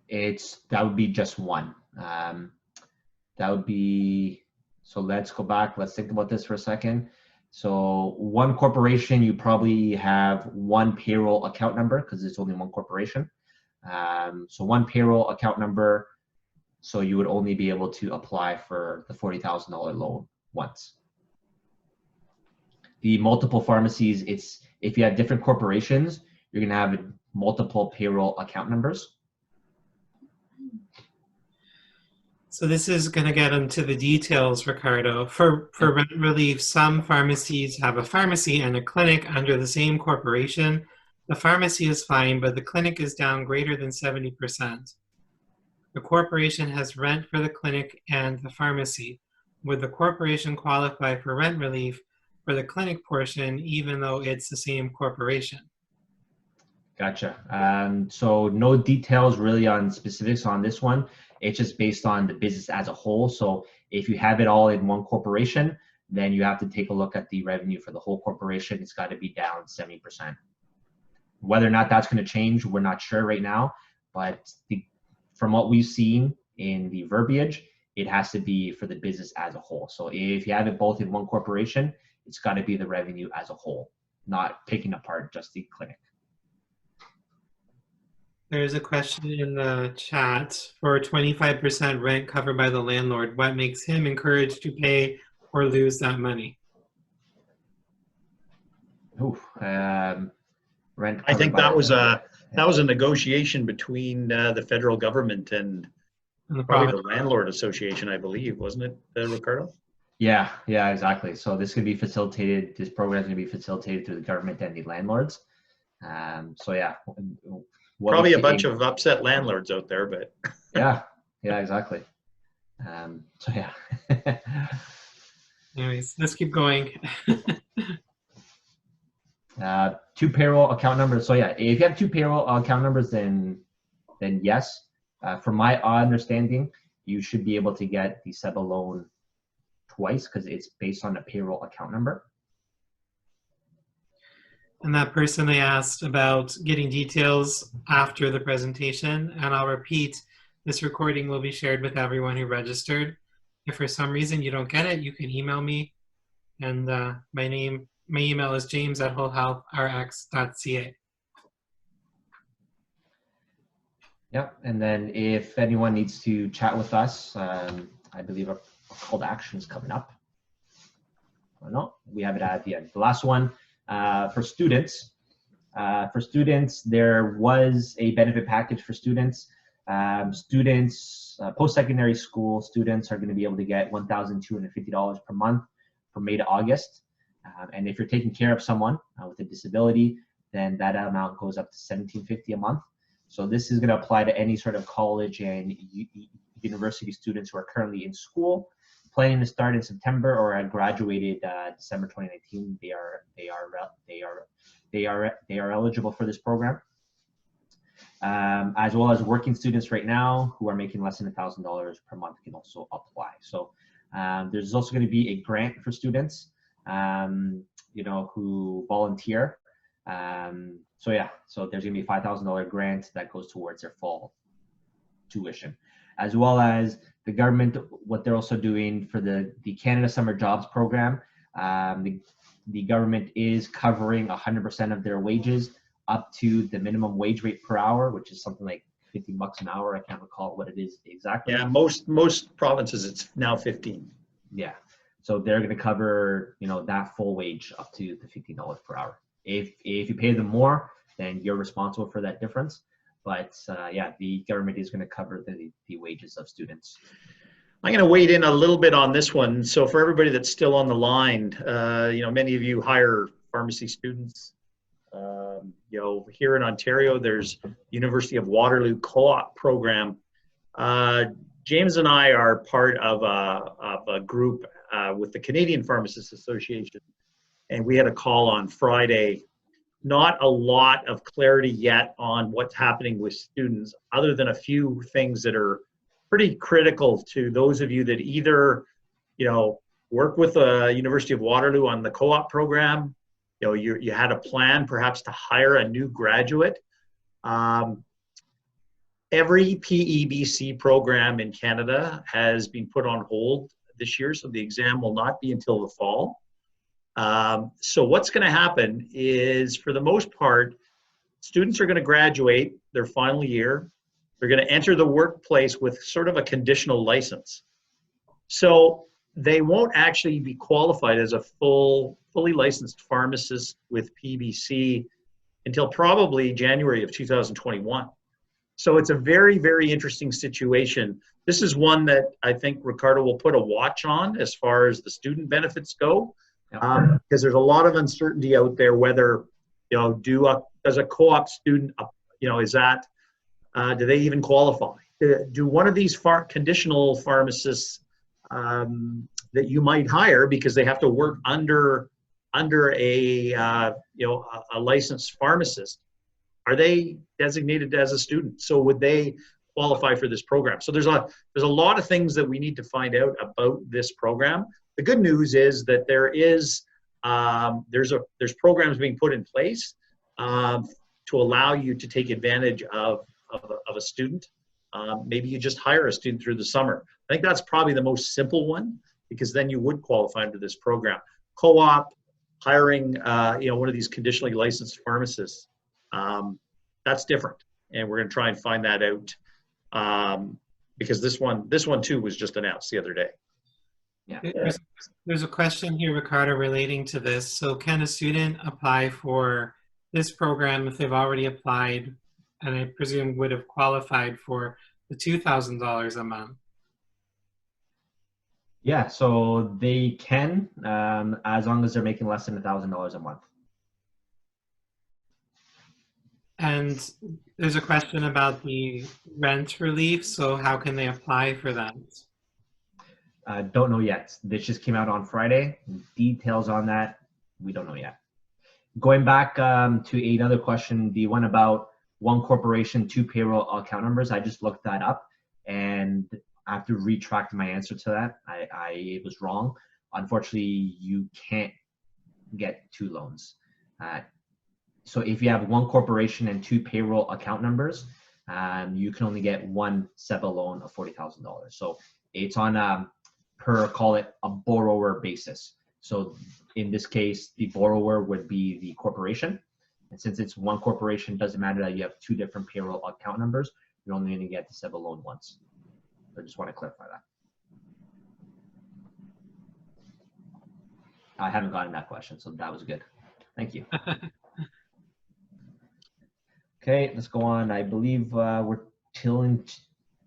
That would be just one. That would be, so let's go back. Let's think about this for a second. So one corporation, you probably have one payroll account number because it's only one corporation. So one payroll account number. So you would only be able to apply for the $40,000 loan once. The multiple pharmacies, if you have different corporations, you're going to have multiple payroll account numbers. So this is going to get into the details, Ricardo. For rent relief, some pharmacies have a pharmacy and a clinic under the same corporation. The pharmacy is fine, but the clinic is down greater than 70%. The corporation has rent for the clinic and the pharmacy. Would the corporation qualify for rent relief for the clinic portion, even though it's the same corporation? Gotcha. So no details really on specifics on this one. It's just based on the business as a whole. So if you have it all in one corporation, then you have to take a look at the revenue for the whole corporation. It's got to be down 70%. Whether or not that's going to change, we're not sure right now. But from what we've seen in the verbiage, it has to be for the business as a whole. So if you have it both in one corporation, it's got to be the revenue as a whole, not picking apart just the clinic. There's a question in the chat. For 25% rent covered by the landlord, what makes him encouraged to pay or lose that money? Rent. I think that was a negotiation between the federal government and probably the landlord association, I believe, wasn't it, Ricardo? Yeah, exactly. So this could be facilitated. This program is going to be facilitated through the government and the landlords. So yeah. Probably a bunch of upset landlords out there, but yeah, exactly. So yeah. Anyways, let's keep going. 2 payroll account numbers. So yeah, if you have 2 payroll account numbers, then yes. From my understanding, you should be able to get the SEBA loan twice because it's based on a payroll account number. And that person, they asked about getting details after the presentation. And I'll repeat, this recording will be shared with everyone who registered. If for some reason you don't get it, you can email me. And my email is james@wholehealthrx.ca. Yep. And then if anyone needs to chat with us, I believe a call to action is coming up. Oh, no, we have it at the end. The last one. For students, there was a benefit package for students. Post-secondary school students are going to be able to get $1,250 per month from May to August. And if you're taking care of someone with a disability, then that amount goes up to $1,750 a month. So this is going to apply to any sort of college and university students who are currently in school, planning to start in September, or had graduated December 2019. They are eligible for this program, as well as working students right now who are making less than $1,000 per month can also apply. So there's also going to be a grant for students, who volunteer. So there's going to be a $5,000 grant that goes towards their fall tuition, as well as the government. What they're also doing for the Canada Summer Jobs Program, the government is covering 100% of their wages up to the minimum wage rate per hour, which is something like $15 an hour. I can't recall what it is exactly. Yeah, most provinces it's now 15. Yeah, so they're going to cover that full wage up to the $15 per hour. If you pay them more, then you're responsible for that difference. But the government is going to cover the wages of students. I'm going to wade in a little bit on this one. So for everybody that's still on the line, many of you hire pharmacy students. Here in Ontario, there's University of Waterloo Co-op program. James and I are part of a group with the Canadian Pharmacists Association, and we had a call on Friday. Not a lot of clarity yet on what's happening with students, other than a few things that are pretty critical to those of you that either, work with the University of Waterloo on the co-op program. You had a plan perhaps to hire a new graduate. Every PEBC program in Canada has been put on hold this year, so the exam will not be until the fall. So what's going to happen is, for the most part, students are going to graduate their final year. They're going to enter the workplace with sort of a conditional license. So they won't actually be qualified as a fully licensed pharmacist with PBC until probably January of 2021. So it's a very, very interesting situation. This is one that I think Ricardo will put a watch on as far as the student benefits go, because there's a lot of uncertainty out there whether, does a co-op student, is that, do they even qualify? Do one of these conditional pharmacists that you might hire because they have to work under a licensed pharmacist, are they designated as a student? So would they qualify for this program? So there's a lot of things that we need to find out about this program. The good news is that there's programs being put in place to allow you to take advantage of a student. Maybe you just hire a student through the summer. I think that's probably the most simple one, because then you would qualify under this program. Co-op, hiring one of these conditionally licensed pharmacists, that's different, and we're going to try and find that out, because this one too was just announced the other day. Yeah. There's a question here, Ricardo, relating to this. So can a student apply for this program if they've already applied, and I presume would have qualified for the $2,000 a month? Yeah, so they can, as long as they're making less than $1,000 a month. And there's a question about the rent relief. So how can they apply for that? Don't know yet. This just came out on Friday. Details on that, we don't know yet. Going back to another question, the one about one corporation, two payroll account numbers, I just looked that up, and I have to retract my answer to that. I was wrong. Unfortunately, you can't get two loans. So if you have one corporation and two payroll account numbers, you can only get one SEBA loan of $40,000. So it's on call it a borrower basis. So in this case, the borrower would be the corporation. And since it's one corporation, it doesn't matter that you have two different payroll account numbers, you're only going to get the SEBA loan once. So I just want to clarify that. I haven't gotten that question, so that was good. Thank you. Okay, let's go on. I believe we're tilling.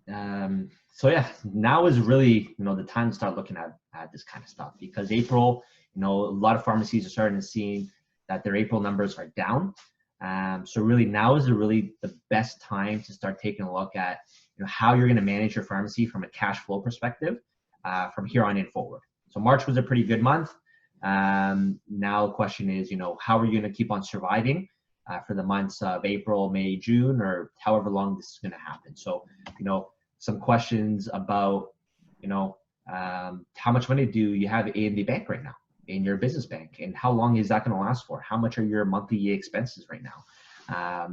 So yeah, now is really the time to start looking at this kind of stuff, because April, a lot of pharmacies are starting to see that their April numbers are down. So really now is really the best time to start taking a look at how you're going to manage your pharmacy from a cash flow perspective from here on in forward. So March was a pretty good month. Now the question is, how are you going to keep on surviving for the months of April, May, June, or however long this is going to happen. So, some questions about, how much money do you have in the bank right now, in your business bank, and how long is that going to last for? How much are your monthly expenses right now?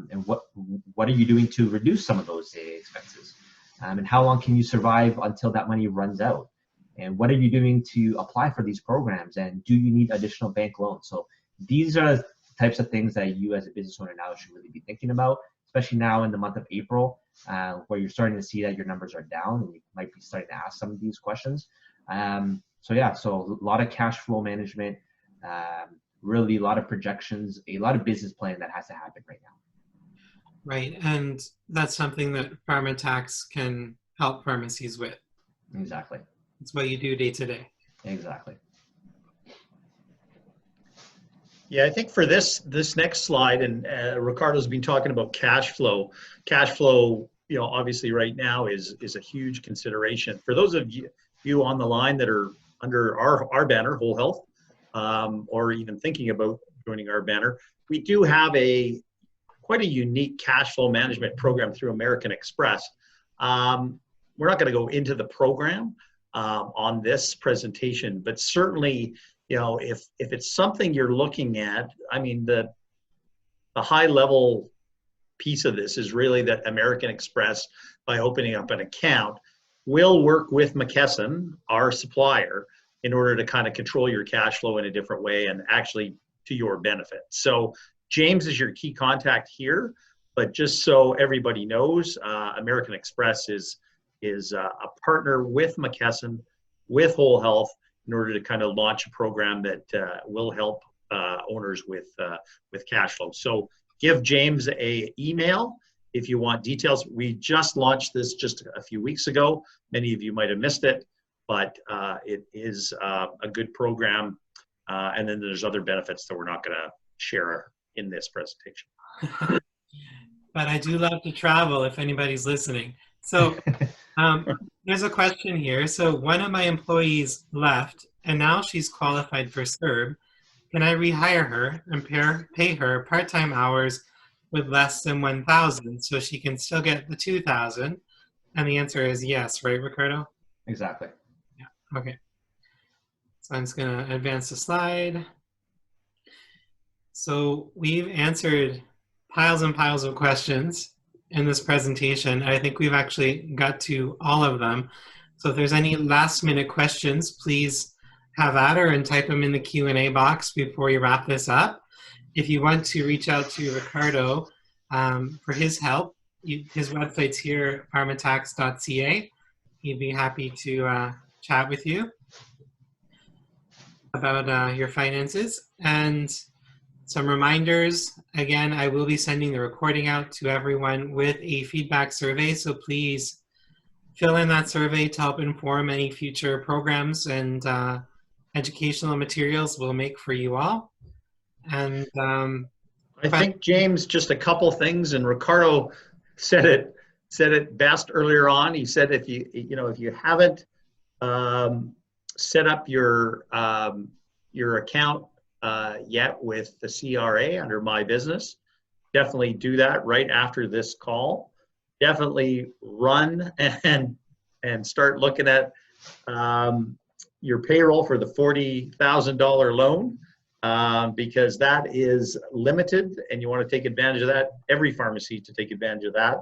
And what are you doing to reduce some of those expenses? And how long can you survive until that money runs out? And what are you doing to apply for these programs? And do you need additional bank loans? So these are types of things that you as a business owner now should really be thinking about, especially now in the month of April, where you're starting to see that your numbers are down and you might be starting to ask some of these questions. So a lot of cash flow management, really a lot of projections, a lot of business planning that has to happen right now. Right, and that's something that PharmaTax can help pharmacies with. Exactly. It's what you do day to day. Exactly. Yeah, I think for this next slide, and Ricardo's been talking about cash flow. Cash flow, obviously right now is a huge consideration. For those of you on the line that are under our banner, Whole Health, or even thinking about joining our banner, we do have quite a unique cash flow management program through American Express. We're not going to go into the program on this presentation, but certainly, if it's something you're looking at, I mean, the high level piece of this is really that American Express, by opening up an account, will work with McKesson, our supplier, in order to kind of control your cash flow in a different way and actually to your benefit. So James is your key contact here, but just so everybody knows, American Express is a partner with McKesson, with Whole Health, in order to kind of launch a program that will help owners with cash flow. So give James an email if you want details. We just launched this just a few weeks ago. Many of you might have missed it, but it is a good program. And then there's other benefits that we're not going to share in this presentation. But I do love to travel if anybody's listening. So there's a question here. So one of my employees left and now she's qualified for CERB. Can I rehire her and pay her part-time hours with less than 1,000 so she can still get the 2,000? And the answer is yes, right, Ricardo? Exactly. Yeah, okay. So I'm just gonna advance the slide. So we've answered piles and piles of questions in this presentation. I think we've actually got to all of them. So if there's any last minute questions, please have at her and type them in the Q&A box before you wrap this up. If you want to reach out to Ricardo for his help, his website's here, pharmatax.ca. He'd be happy to chat with you about your finances. And some reminders, again, I will be sending the recording out to everyone with a feedback survey, so please fill in that survey to help inform any future programs and educational materials we'll make for you all. And I think, James, just a couple things, and Ricardo said it best earlier on. He said if you haven't set up your account yet with the CRA under My Business, definitely do that right after this call. Definitely run and start looking at your payroll for the $40,000 loan because that is limited and you want to take advantage of that. Every pharmacy to take advantage of that.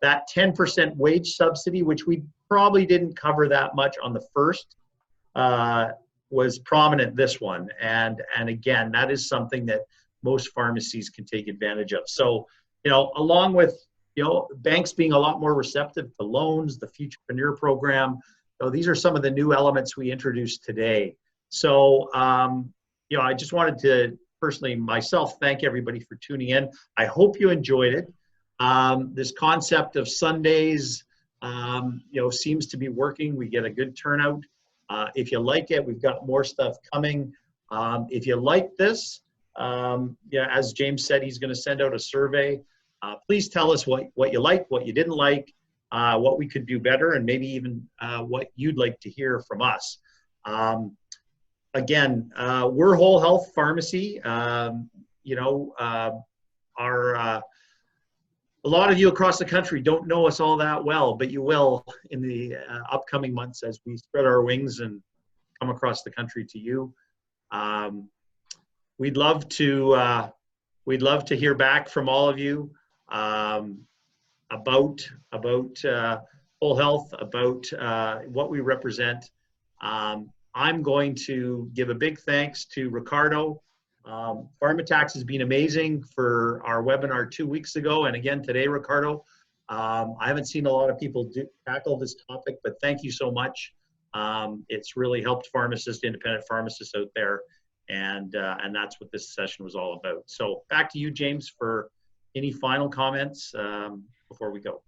That 10% wage subsidy, which we probably didn't cover that much on the first, was prominent this one. And again, that is something that most pharmacies can take advantage of. So, along with, banks being a lot more receptive to loans, the Futurepreneur program, these are some of the new elements we introduced today. So, I just wanted to personally myself thank everybody for tuning in. I hope you enjoyed it. This concept of Sundays, seems to be working. We get a good turnout. If you like it, we've got more stuff coming. If you like this, as James said, he's going to send out a survey. Please tell us what you like, what you didn't like, what we could do better, and maybe even what you'd like to hear from us. Again, we're Whole Health Pharmacy. A lot of you across the country don't know us all that well, but you will in the upcoming months as we spread our wings and come across the country to you. We'd love to hear back from all of you about Whole Health, about what we represent. I'm going to give a big thanks to Ricardo. Pharmatax has been amazing for our webinar 2 weeks ago, and again today, Ricardo. I haven't seen a lot of people tackle this topic, but thank you so much. It's really helped pharmacists, independent pharmacists out there, and that's what this session was all about. So back to you, James, for any final comments before we go.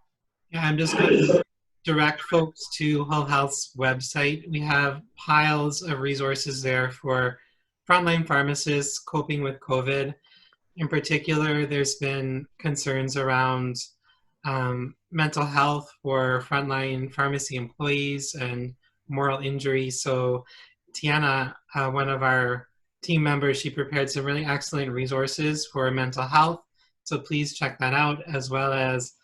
Yeah, I'm just going to direct folks to Whole Health's website. We have piles of resources there for frontline pharmacists coping with COVID. In particular, there's been concerns around mental health for frontline pharmacy employees and moral injury. So Tiana, one of our team members, she prepared some really excellent resources for mental health. So please check that out, as well as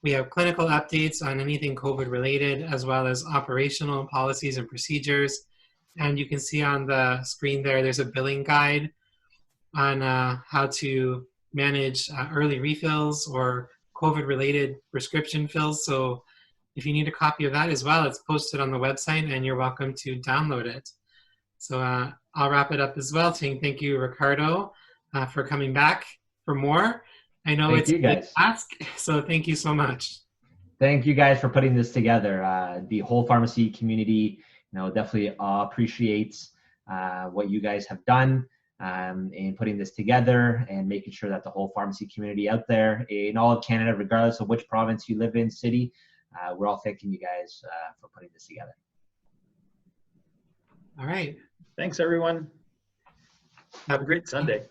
we have clinical updates on anything COVID related, as well as operational policies and procedures. And you can see on the screen there's a billing guide on how to manage early refills or COVID-related prescription fills. So if you need a copy of that as well, it's posted on the website and you're welcome to download it. So I'll wrap it up as well, saying thank you, Ricardo, for coming back for more. I know it's a big ask, so thank you so much. Thank you guys for putting this together. The whole pharmacy community definitely appreciates what you guys have done. in putting this together and making sure that the whole pharmacy community out there in all of Canada, regardless of which province you live in, city, we're all thanking you guys for putting this together. All right. Thanks, everyone. Have a great Sunday.